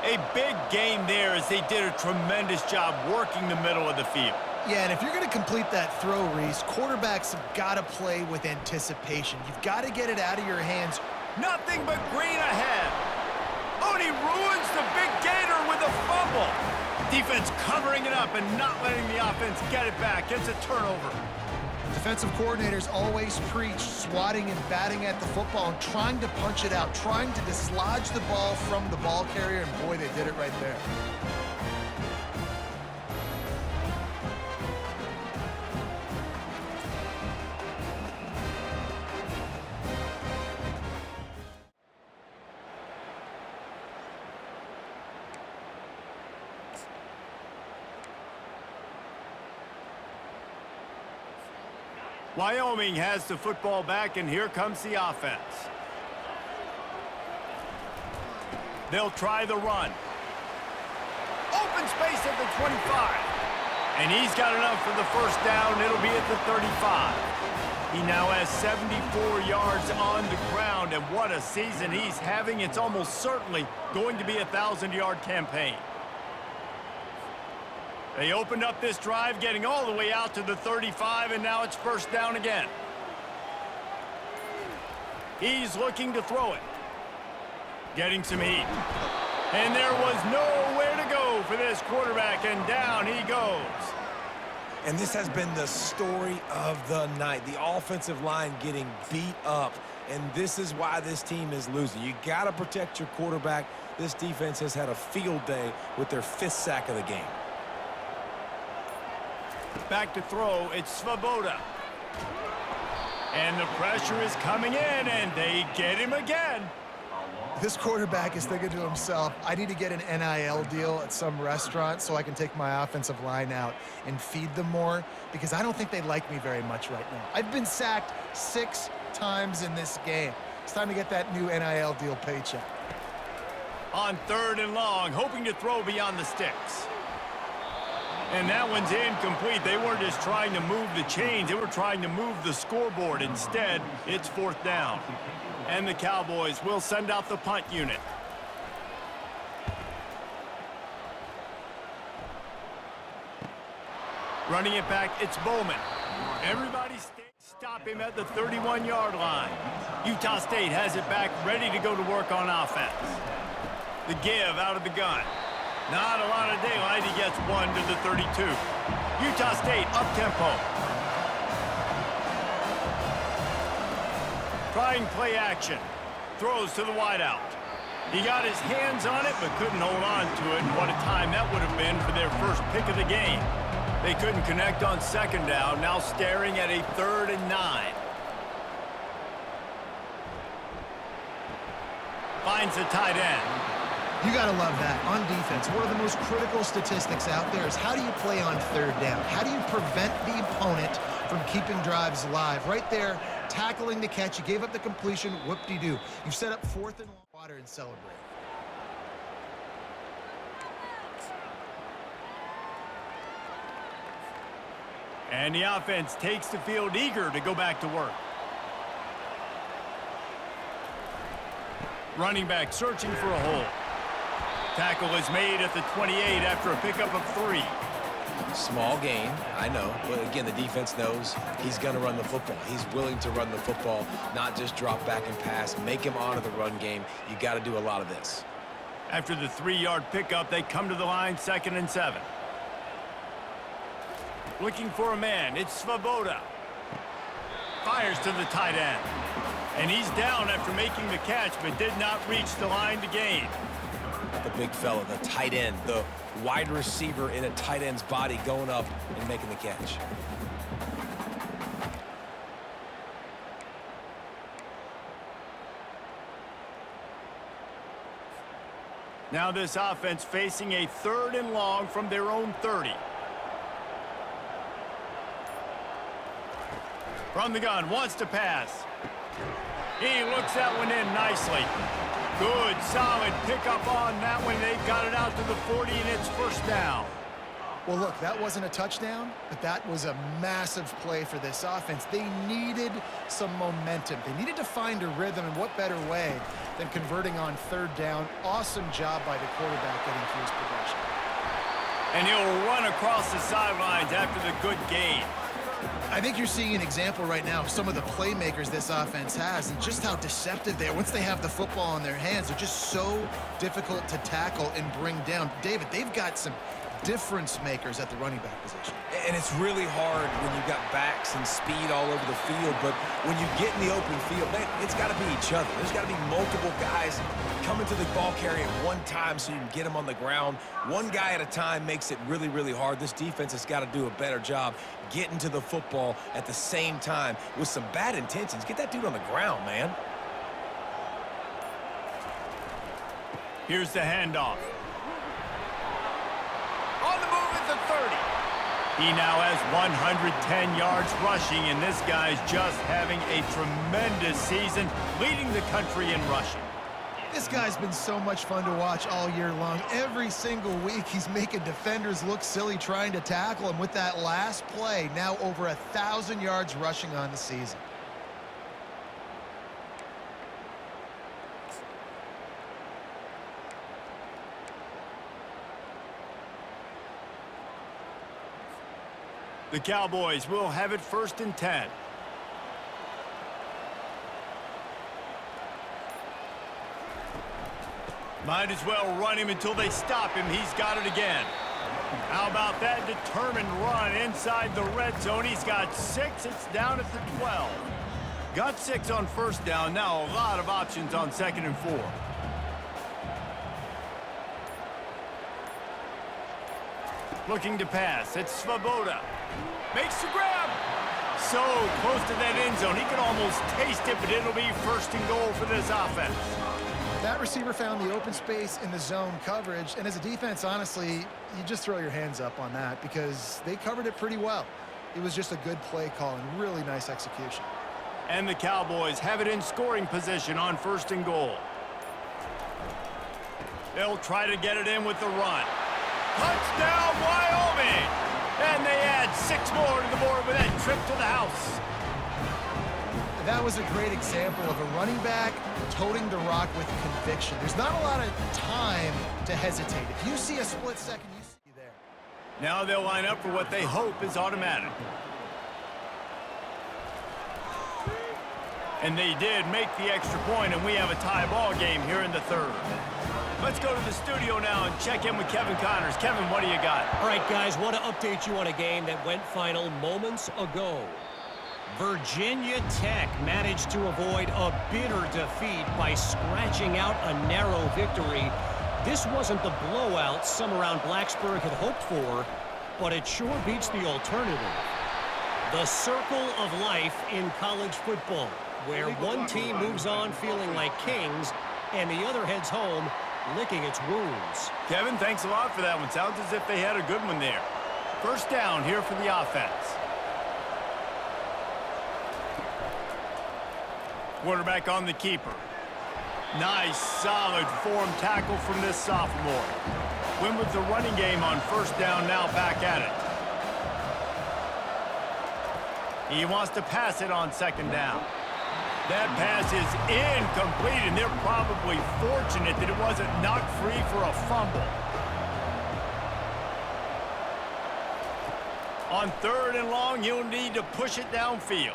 A big gain there as they did a tremendous job working the middle of the field. Yeah, and if you're going to complete that throw, Reese, quarterbacks have got to play with anticipation. You've got to get it out of your hands. Nothing but green ahead. Oh, and he ruins the big gator with a fumble. Defense covering it up and not letting the offense get it back. It's a turnover. Defensive coordinators always preach swatting and batting at the football and trying to punch it out, trying to dislodge the ball from the ball carrier, and boy, they did it right there. Wyoming has the football back, and here comes the offense. They'll try the run. Open space at the 25. And he's got enough for the first down. It'll be at the 35. He now has 74 yards on the ground, and what a season he's having. It's almost certainly going to be a 1,000-yard campaign. They opened up this drive, getting all the way out to the 35, and now it's first down again. He's looking to throw it. Getting some heat. And there was nowhere to go for this quarterback, and down he goes. And this has been the story of the night. The offensive line getting beat up, and this is why this team is losing. You got to protect your quarterback. This defense has had a field day with their 5th sack of the game. Back to throw, it's Svoboda. And the pressure is coming in, and they get him again. This quarterback is thinking to himself, I need to get an NIL deal at some restaurant so I can take my offensive line out and feed them more, because I don't think they like me very much right now. I've been sacked 6 times in this game. It's time to get that new NIL deal paycheck. On 3rd and long, hoping to throw beyond the sticks. And that one's incomplete. They weren't just trying to move the chains. They were trying to move the scoreboard. Instead, it's 4th down. And the Cowboys will send out the punt unit. Running it back, it's Bowman. Everybody stop him at the 31-yard line. Utah State has it back, ready to go to work on offense. The give out of the gun. Not a lot of daylight. He gets 1 to the 32. Utah State up-tempo. Trying play action. Throws to the wideout. He got his hands on it, but couldn't hold on to it. What a time that would have been for their first pick of the game. They couldn't connect on 2nd down, now staring at a 3rd and 9. Finds the tight end. You got to love that. On defense, one of the most critical statistics out there is how do you play on 3rd down? How do you prevent the opponent from keeping drives alive? Right there, tackling the catch. You gave up the completion. Whoop-de-doo. You set up 4th and long water and celebrate. And the offense takes the field eager to go back to work. Running back searching for a hole. Tackle is made at the 28 after a pickup of 3. Small gain, I know, but again, the defense knows he's going to run the football. He's willing to run the football, not just drop back and pass, make him honor the run game. You got to do a lot of this. After the 3-yard pickup, they come to the line, 2nd and 7. Looking for a man, it's Svoboda. Fires to the tight end. And he's down after making the catch, but did not reach the line to gain. The big fella, the tight end, the wide receiver in a tight end's body going up and making the catch. Now this offense facing a 3rd and long from their own 30. From the gun, wants to pass. He looks that one in nicely. Good, solid pickup on that one. They've got it out to the 40, and it's 1st down. Well, look, that wasn't a touchdown, but that was a massive play for this offense. They needed some momentum. They needed to find a rhythm, and what better way than converting on 3rd down. Awesome job by the quarterback getting through his progression. And he'll run across the sidelines after the good gain. I think you're seeing an example right now of some of the playmakers this offense has and just how deceptive they are. Once they have the football in their hands, they're just so difficult to tackle and bring down. David, they've got some difference makers at the running back position. And it's really hard when you've got backs and speed all over the field, but when you get in the open field, man, it's got to be each other. There's got to be multiple guys coming to the ball carrier at one time so you can get them on the ground. One guy at a time makes it really, really hard. This defense has got to do a better job getting to the football at the same time with some bad intentions. Get that dude on the ground, man. Here's the handoff. On the move at the 30. He now has 110 yards rushing, and this guy's just having a tremendous season, leading the country in rushing. This guy's been so much fun to watch all year long. Every single week, he's making defenders look silly trying to tackle him. With that last play, now over 1,000 yards rushing on the season. The Cowboys will have it 1st and 10. Might as well run him until they stop him. He's got it again. How about that determined run inside the red zone? He's got 6. It's down at the 12. Got 6 on 1st down. Now a lot of options on 2nd and 4. Looking to pass. It's Svoboda. Makes the grab. So close to that end zone. He could almost taste it, but it'll be 1st and goal for this offense. That receiver found the open space in the zone coverage, and as a defense, honestly, you just throw your hands up on that because they covered it pretty well. It was just a good play call and really nice execution. And the Cowboys have it in scoring position on 1st and goal. They'll try to get it in with the run. Touchdown, Wyoming! And they add 6 more to the board with that trip to the house. That was a great example of a running back toting the rock with conviction. There's not a lot of time to hesitate. If you see a split second, you see there. Now they'll line up for what they hope is automatic. And they did make the extra point, and we have a tie ball game here in the 3rd. Let's go to the studio now and check in with Kevin Connors. Kevin, what do you got? All right, guys, want to update you on a game that went final moments ago. Virginia Tech managed to avoid a bitter defeat by scratching out a narrow victory. This wasn't the blowout some around Blacksburg had hoped for, but it sure beats the alternative. The circle of life in college football, where one team moves on feeling like kings and the other heads home licking its wounds. Kevin, thanks a lot for that one. Sounds as if they had a good one there. 1st down here for the offense. Quarterback on the keeper. Nice, solid form tackle from this sophomore. Win with the running game on 1st down, now back at it. He wants to pass it on 2nd down. That pass is incomplete, and they're probably fortunate that it wasn't knocked free for a fumble. On 3rd and long, he'll need to push it downfield.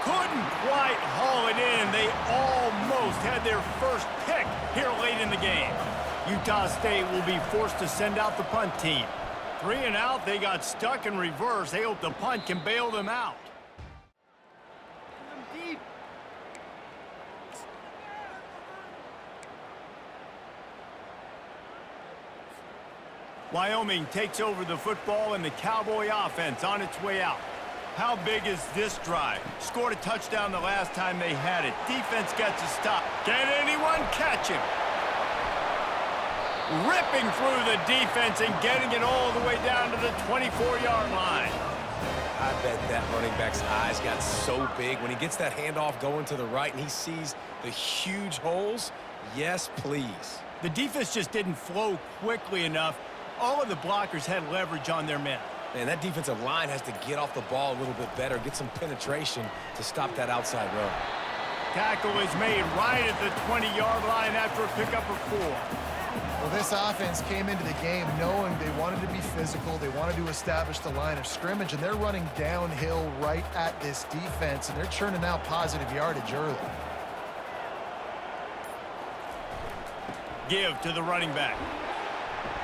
Couldn't quite haul it in. They almost had their first pick here late in the game. Utah State will be forced to send out the punt team. 3 and out, they got stuck in reverse. They hope the punt can bail them out. Wyoming takes over the football, and the Cowboy offense on its way out. How big is this drive? Scored a touchdown the last time they had it. Defense gets a stop. Can anyone catch him? Ripping through the defense and getting it all the way down to the 24-yard line. I bet that running back's eyes got so big when he gets that handoff going to the right and he sees the huge holes. Yes, please. The defense just didn't flow quickly enough. All of the blockers had leverage on their men. Man, that defensive line has to get off the ball a little bit better, get some penetration to stop that outside run. Tackle is made right at the 20-yard line after a pickup of 4. Well, this offense came into the game knowing they wanted to be physical, they wanted to establish the line of scrimmage, and they're running downhill right at this defense, and they're churning out positive yardage early. Give to the running back.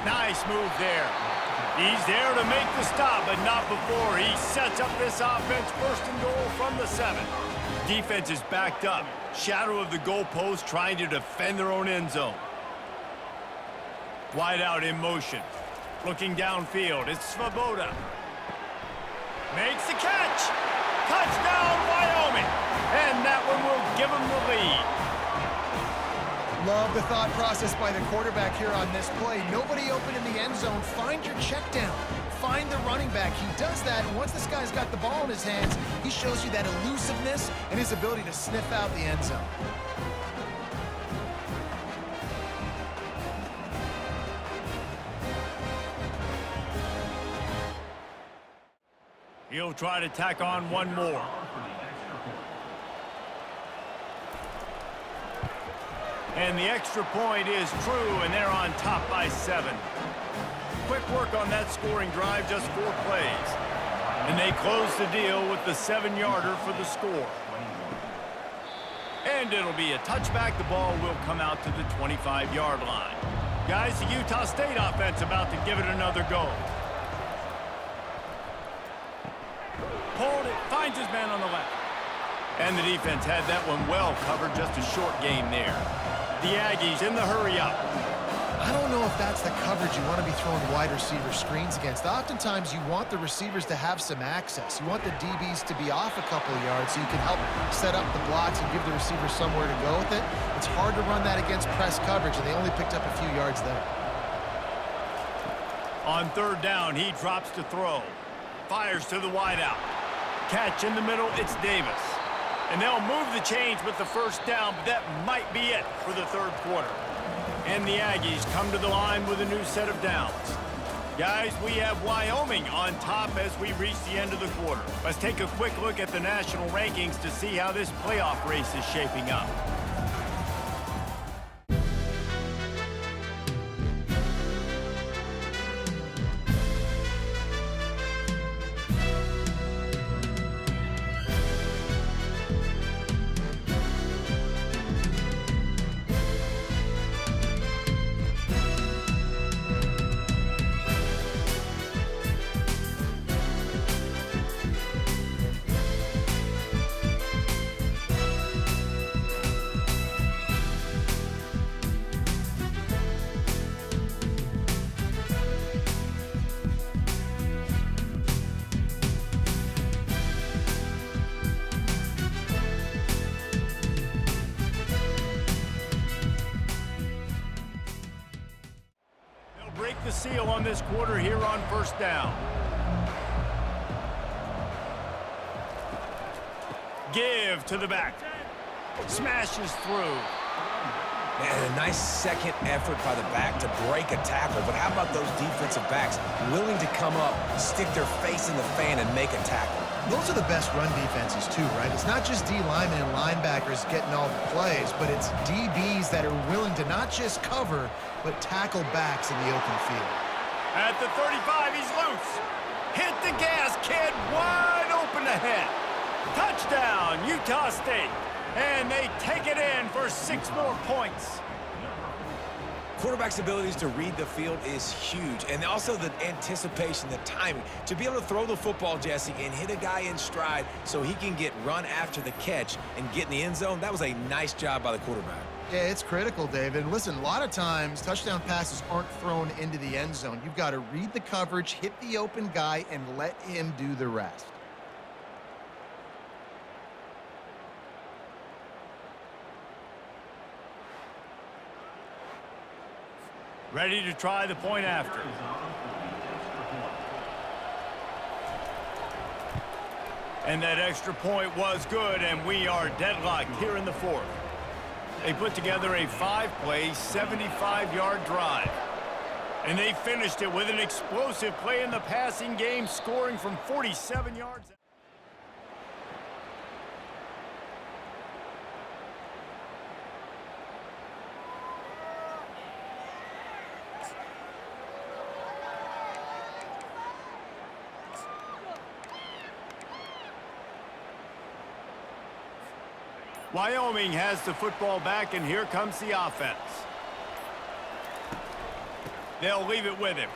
Nice move there. He's there to make the stop, but not before he sets up this offense first and goal from the 7. Defense is backed up. Shadow of the goalpost trying to defend their own end zone. Wide out in motion. Looking downfield, it's Svoboda. Makes the catch. Touchdown, Wyoming. And that one will give them the lead. Love the thought process by the quarterback here on this play. Nobody open in the end zone. Find your check down. Find the running back. He does that, and once this guy's got the ball in his hands, he shows you that elusiveness and his ability to sniff out the end zone. He'll try to tack on one more. And the extra point is true, and they're on top by 7. Quick work on that scoring drive, just 4 plays. And they close the deal with the 7-yarder for the score. And it'll be a touchback. The ball will come out to the 25-yard line. Guys, the Utah State offense about to give it another go. Pulled it, finds his man on the left. And the defense had that one well covered, just a short game there. The Aggies in the hurry-up. I don't know if that's the coverage you want to be throwing wide receiver screens against. Oftentimes, you want the receivers to have some access. You want the DBs to be off a couple of yards so you can help set up the blocks and give the receivers somewhere to go with it. It's hard to run that against press coverage, and they only picked up a few yards there. On 3rd down, he drops to throw. Fires to the wideout. Catch in the middle, it's Davis. And they'll move the chains with the 1st down, but that might be it for the 3rd quarter. And the Aggies come to the line with a new set of downs. Guys, we have Wyoming on top as we reach the end of the quarter. Let's take a quick look at the national rankings to see how this playoff race is shaping up. Break the seal on this quarter here on 1st down. Give to the back. Smashes through. Man, a nice second effort by the back to break a tackle, but how about those defensive backs willing to come up, stick their face in the fan, and make a tackle? Those are the best run defenses too, right? It's not just D linemen and linebackers getting all the plays, but it's DBs that are willing to not just cover, but tackle backs in the open field. At the 35, he's loose. Hit the gas, kid. Wide open ahead. Touchdown, Utah State. And they take it in for 6 more points. Quarterback's abilities to read the field is huge, and also the anticipation, the timing. To be able to throw the football, Jesse, and hit a guy in stride so he can get run after the catch and get in the end zone, that was a nice job by the quarterback. Yeah, it's critical, David. And listen, a lot of times, touchdown passes aren't thrown into the end zone. You've got to read the coverage, hit the open guy, and let him do the rest. Ready to try the point after. And that extra point was good, and we are deadlocked here in the fourth. They put together a 5-play, 75-yard drive. And they finished it with an explosive play in the passing game, scoring from 47 yards. Wyoming has the football back, and here comes the offense. They'll leave it with him.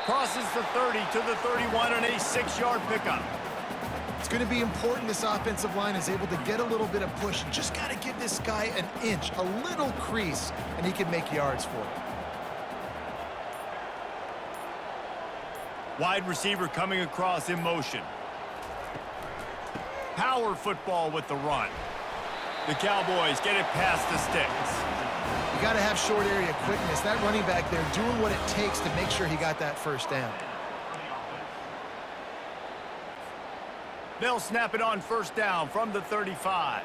Crosses the 30 to the 31 on a 6-yard pickup. It's going to be important this offensive line is able to get a little bit of push. Just got to give this guy an inch, a little crease, and he can make yards for it. Wide receiver coming across in motion. Power football with the run. The Cowboys get it past the sticks. You got to have short area quickness. That running back there doing what it takes to make sure he got that first down. They'll snap it on first down from the 35.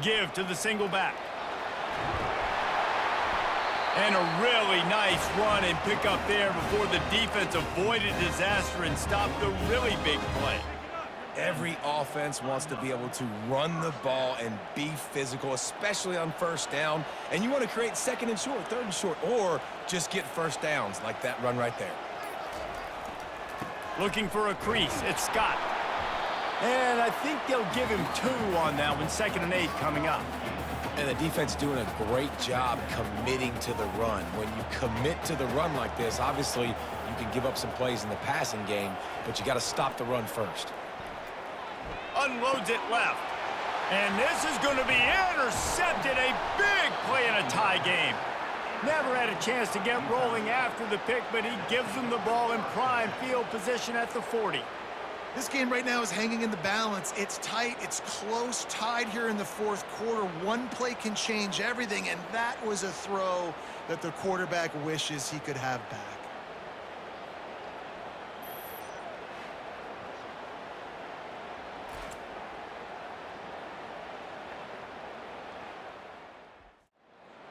Give to the single back. And a really nice run and pick up there before the defense avoided disaster and stopped the really big play. Every offense wants to be able to run the ball and be physical, especially on first down. And you want to create second and short, third and short, or just get first downs like that run right there. Looking for a crease. It's Scott. And I think they'll give him 2 on that one. 2nd and 8 coming up. And the defense doing a great job committing to the run. When you commit to the run like this, obviously you can give up some plays in the passing game, but you got to stop the run first. Unloads it left. And this is going to be intercepted. A big play in a tie game. Never had a chance to get rolling after the pick, but he gives them the ball in prime field position at the 40. This game right now is hanging in the balance. It's tight, it's close, tied here in the fourth quarter. One play can change everything, and that was a throw that the quarterback wishes he could have back.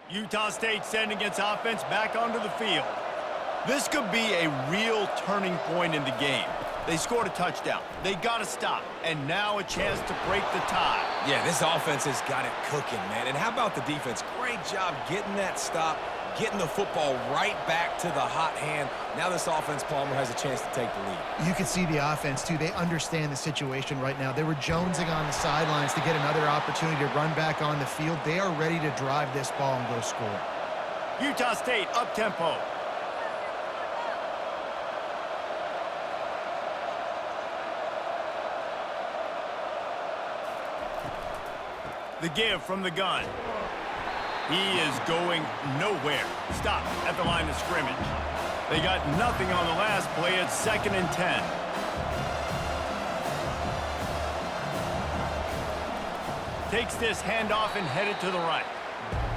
Utah State sending its offense back onto the field. This could be a real turning point in the game. They scored a touchdown. They got to stop. And now a chance to break the tie. Yeah, this offense has got it cooking, man. And how about the defense? Great job getting that stop, getting the football right back to the hot hand. Now this offense, Palmer, has a chance to take the lead. You can see the offense, too. They understand the situation right now. They were jonesing on the sidelines to get another opportunity to run back on the field. They are ready to drive this ball and go score. Utah State up-tempo. The give from the gun. He is going nowhere. Stop at the line of scrimmage. They got nothing on the last play. It's 2nd and 10. Takes this handoff and headed to the right.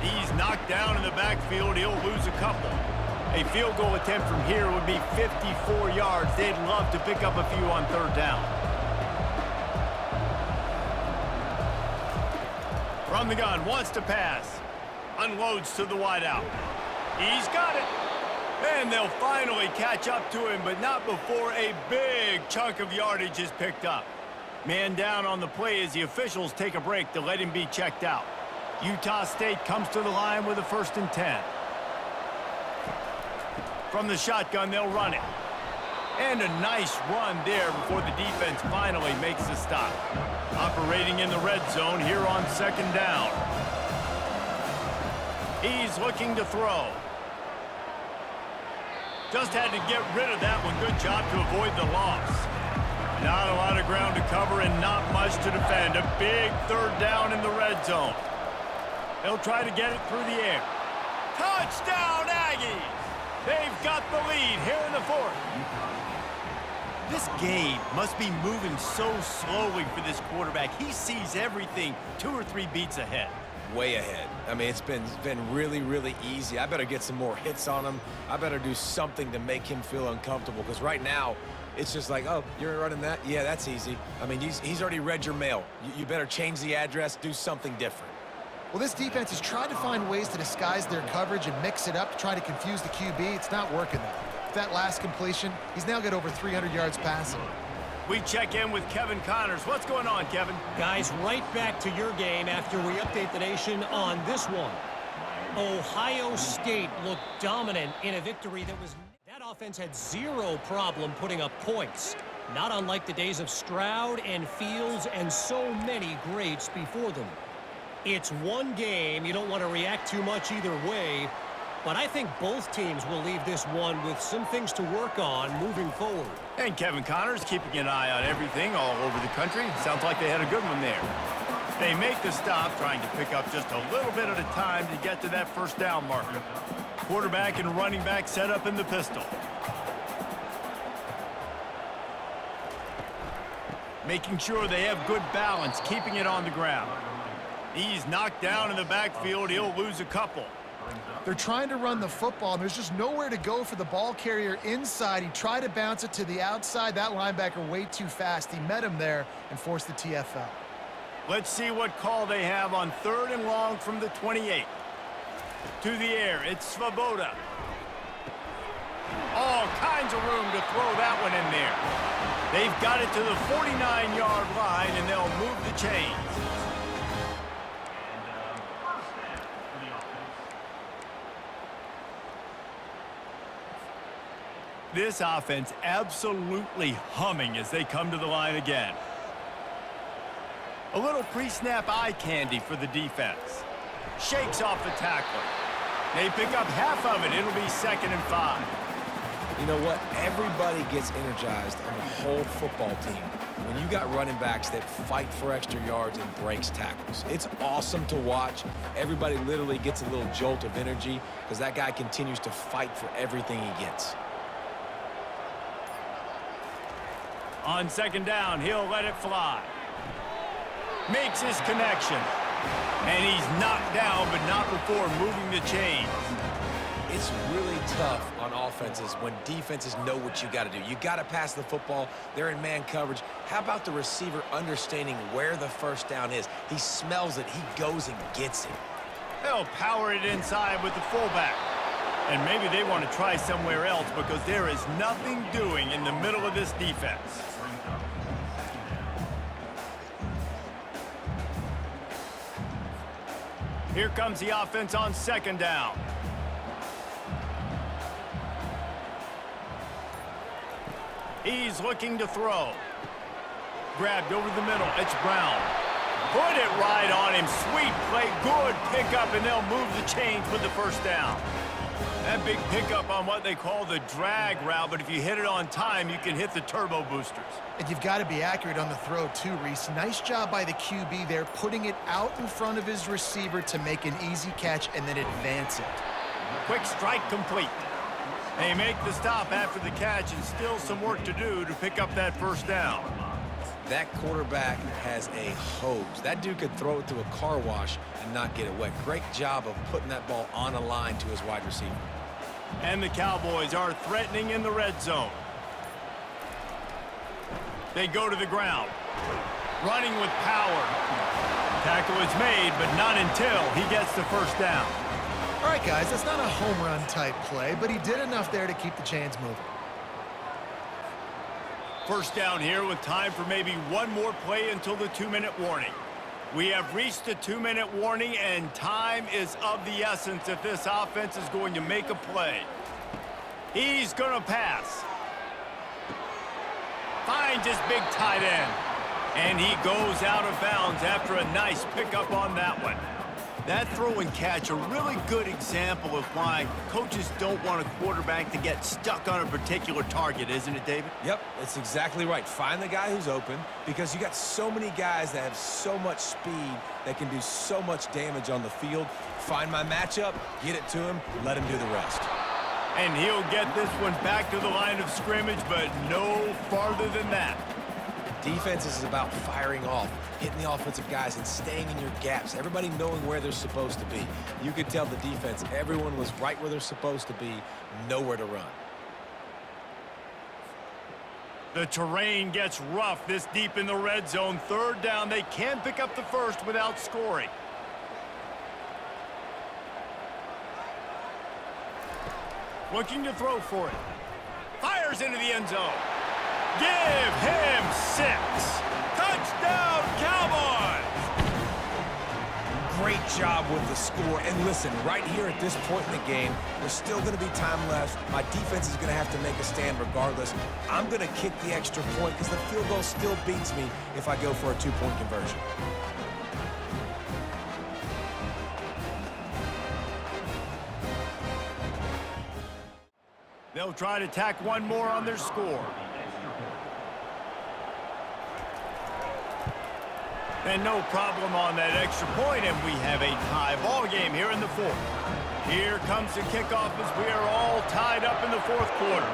He's knocked down in the backfield. He'll lose a couple. A field goal attempt from here would be 54 yards. They'd love to pick up a few on 3rd down. From the gun, wants to pass. Unloads to the wideout. He's got it. And they'll finally catch up to him, but not before a big chunk of yardage is picked up. Man down on the play as the officials take a break to let him be checked out. Utah State comes to the line with a 1st and 10. From the shotgun, they'll run it. And a nice run there before the defense finally makes the stop. Operating in the red zone here on 2nd down. He's looking to throw. Just had to get rid of that one. Good job to avoid the loss. Not a lot of ground to cover and not much to defend. A big 3rd down in the red zone. They'll try to get it through the air. Touchdown, Aggies! They've got the lead here in the 4th. This game must be moving so slowly for this quarterback. He sees everything 2 or 3 beats ahead. Way ahead. I mean, it's been really, really easy. I better get some more hits on him. I better do something to make him feel uncomfortable, because right now, it's just like, oh, you're running that? Yeah, that's easy. I mean, he's already read your mail. You better change the address, do something different. Well, this defense has tried to find ways to disguise their coverage and mix it up to try to confuse the QB. It's not working, though. With that last completion, he's now got over 300 yards passing. We check in with Kevin Connors. What's going on, Kevin? Guys, right back to your game after we update the nation on this one. Ohio State looked dominant in a victory that was... That offense had zero problem putting up points. Not unlike the days of Stroud and Fields and so many greats before them. It's one game. You don't want to react too much either way. But I think both teams will leave this one with some things to work on moving forward. And Kevin Connors keeping an eye on everything all over the country. Sounds like they had a good one there. They make the stop, trying to pick up just a little bit at a time to get to that first down marker. Quarterback and running back set up in the pistol. Making sure they have good balance, keeping it on the ground. He's knocked down in the backfield. He'll lose a couple. They're trying to run the football, and there's just nowhere to go for the ball carrier inside. He tried to bounce it to the outside. That linebacker way too fast. He met him there and forced the TFL. Let's see what call they have on 3rd and long from the 28. To the air, it's Svoboda. All kinds of room to throw that one in there. They've got it to the 49-yard line, and they'll move the chains. This offense absolutely humming as they come to the line again. A little pre-snap eye candy for the defense. Shakes off the tackler. They pick up half of it. It'll be 2nd and 5. You know what? Everybody gets energized on the whole football team when you got running backs that fight for extra yards and breaks tackles. It's awesome to watch. Everybody literally gets a little jolt of energy because that guy continues to fight for everything he gets. On 2nd down, he'll let it fly. Makes his connection. And he's knocked down, but not before moving the chains. It's really tough on offenses when defenses know what you got to do. You got to pass the football. They're in man coverage. How about the receiver understanding where the first down is? He smells it. He goes and gets it. They'll power it inside with the fullback. And maybe they want to try somewhere else because there is nothing doing in the middle of this defense. Here comes the offense on 2nd down. He's looking to throw. Grabbed over the middle. It's Brown. Put it right on him. Sweet play. Good pickup, and they'll move the chains with the 1st down. That big pickup on what they call the drag route, but if you hit it on time, you can hit the turbo boosters. And you've got to be accurate on the throw, too, Reese. Nice job by the QB there, putting it out in front of his receiver to make an easy catch and then advance it. Quick strike complete. They make the stop after the catch, and still some work to do to pick up that 1st down. That quarterback has a hose. That dude could throw it to a car wash and not get it wet. Great job of putting that ball on a line to his wide receiver. And the Cowboys are threatening in the red zone. They go to the ground. Running with power. Tackle is made, but not until he gets the 1st down. All right, guys, that's not a home run type play, but he did enough there to keep the chains moving. 1st down here with time for maybe one more play until the 2-minute warning. We have reached the 2-minute warning, and time is of the essence if this offense is going to make a play. He's going to pass. Finds his big tight end. And he goes out of bounds after a nice pickup on that one. That throw and catch, a really good example of why coaches don't want a quarterback to get stuck on a particular target, isn't it, David? Yep, that's exactly right. Find the guy who's open, because you got so many guys that have so much speed that can do so much damage on the field. Find my matchup, get it to him, let him do the rest. And he'll get this one back to the line of scrimmage, but no farther than that. Defense is about firing off, hitting the offensive guys and staying in your gaps, everybody knowing where they're supposed to be. You could tell the defense, everyone was right where they're supposed to be, nowhere to run. The terrain gets rough this deep in the red zone. Third down, they can pick up the first without scoring. Looking to throw for it. Fires into the end zone. Give him 6. Touchdown, Cowboys! Great job with the score. And listen, right here at this point in the game, there's still going to be time left. My defense is going to have to make a stand regardless. I'm going to kick the extra point because the field goal still beats me if I go for a 2-point conversion. They'll try to tack one more on their score. And no problem on that extra point, and we have a tie ball game here in the fourth. Here comes the kickoff as we are all tied up in the fourth quarter.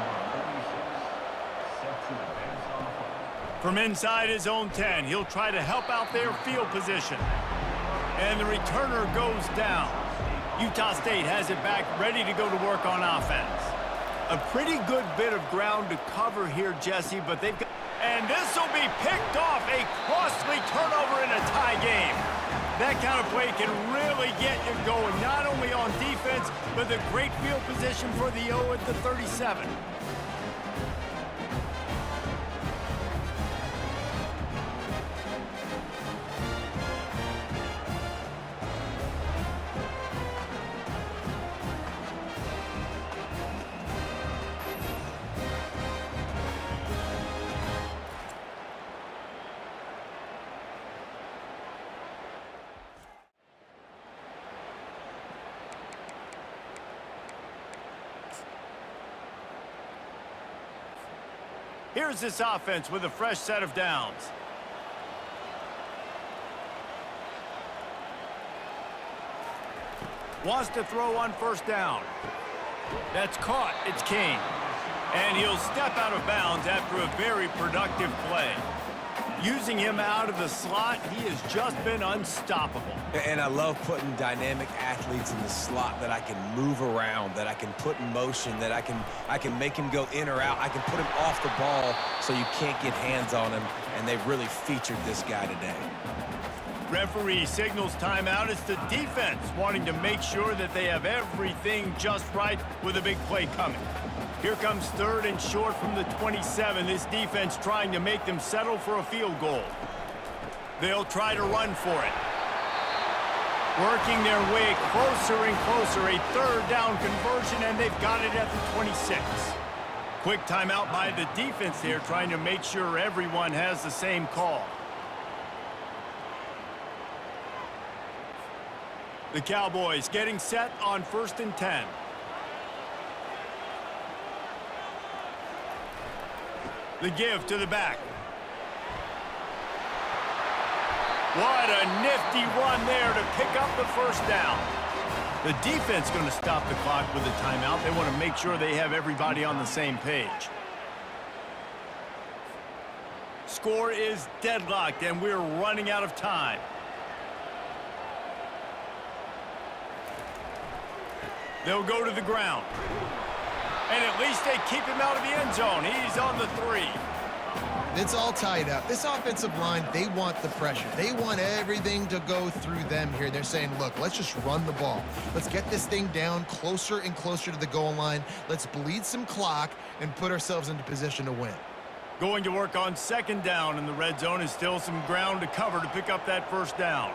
From inside his own 10, he'll try to help out their field position. And the returner goes down. Utah State has it back, ready to go to work on offense. A pretty good bit of ground to cover here, Jesse, but they've got... And this will be picked off, a costly turnover in a tie game. That kind of play can really get you going, not only on defense, but the great field position for the O at the 37. Here's this offense with a fresh set of downs. Wants to throw on first down. That's caught. It's King. And he'll step out of bounds after a very productive play. Using him out of the slot, he has just been unstoppable. And I love putting dynamic athletes in the slot that I can move around, that I can put in motion, that I can make him go in or out. I can put him off the ball so you can't get hands on him, and they've really featured this guy today. Referee signals timeout. It's the defense wanting to make sure that they have everything just right with a big play coming. Here comes third and short from the 27. This defense trying to make them settle for a field goal. They'll try to run for it. Working their way closer and closer. A third down conversion, and they've got it at the 26. Quick timeout by the defense there, trying to make sure everyone has the same call. The Cowboys getting set on 1st and 10. The give to the back. What a nifty run there to pick up the first down. The defense going to stop the clock with a timeout. They want to make sure they have everybody on the same page. Score is deadlocked, and we're running out of time. They'll go to the ground. And at least they keep him out of the end zone. He's on the 3. It's all tied up. This offensive line, they want the pressure. They want everything to go through them here. They're saying, look, let's just run the ball. Let's get this thing down closer and closer to the goal line. Let's bleed some clock and put ourselves into position to win. Going to work on 2nd down in the red zone. Is still some ground to cover to pick up that first down.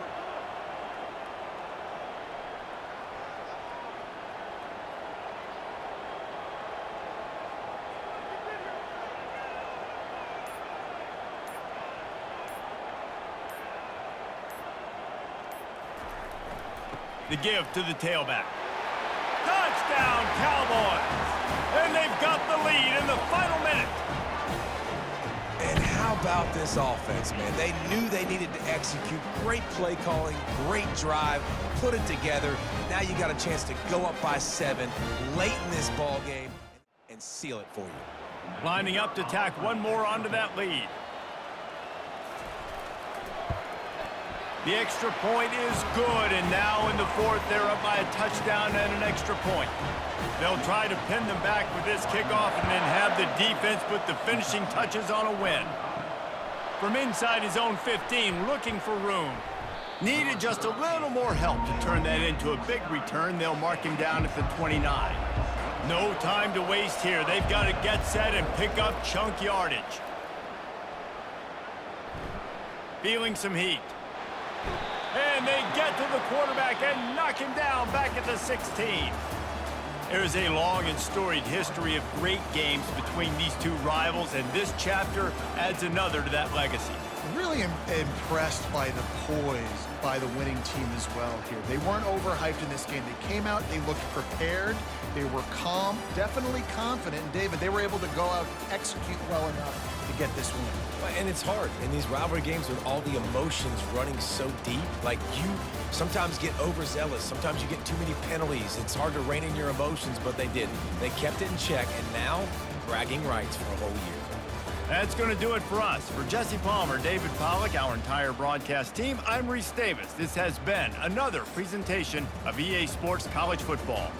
The give to the tailback. Touchdown, Cowboys! And they've got the lead in the final minute. And how about this offense, man. They knew they needed to execute. Great play calling, great drive, put it together. Now you got a chance to go up by 7 late in this ball game and seal it for you. Lining up to tack one more onto that lead. The extra point is good, and now in the 4th, they're up by a touchdown and an extra point. They'll try to pin them back with this kickoff and then have the defense put the finishing touches on a win. From inside his own 15, looking for room. Needed just a little more help to turn that into a big return. They'll mark him down at the 29. No time to waste here. They've got to get set and pick up chunk yardage. Feeling some heat. And they get to the quarterback and knock him down back at the 16. There's a long and storied history of great games between these two rivals, and this chapter adds another to that legacy. Really impressed by the poise by the winning team as well here. They weren't overhyped in this game. They came out, they looked prepared, they were calm, definitely confident. And David, they were able to go out and execute well enough to get this win. And it's hard in these rivalry games with all the emotions running so deep. Like, you sometimes get overzealous. Sometimes you get too many penalties. It's hard to rein in your emotions, but they didn't. They kept it in check, and now bragging rights for a whole year. That's going to do it for us. For Jesse Palmer, David Pollack, our entire broadcast team, I'm Reese Davis. This has been another presentation of EA Sports College Football.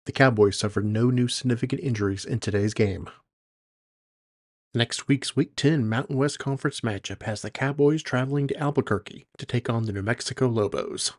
The Cowboys suffered no new significant injuries in today's game. Next week's Week 10 Mountain West Conference matchup has the Cowboys traveling to Albuquerque to take on the New Mexico Lobos.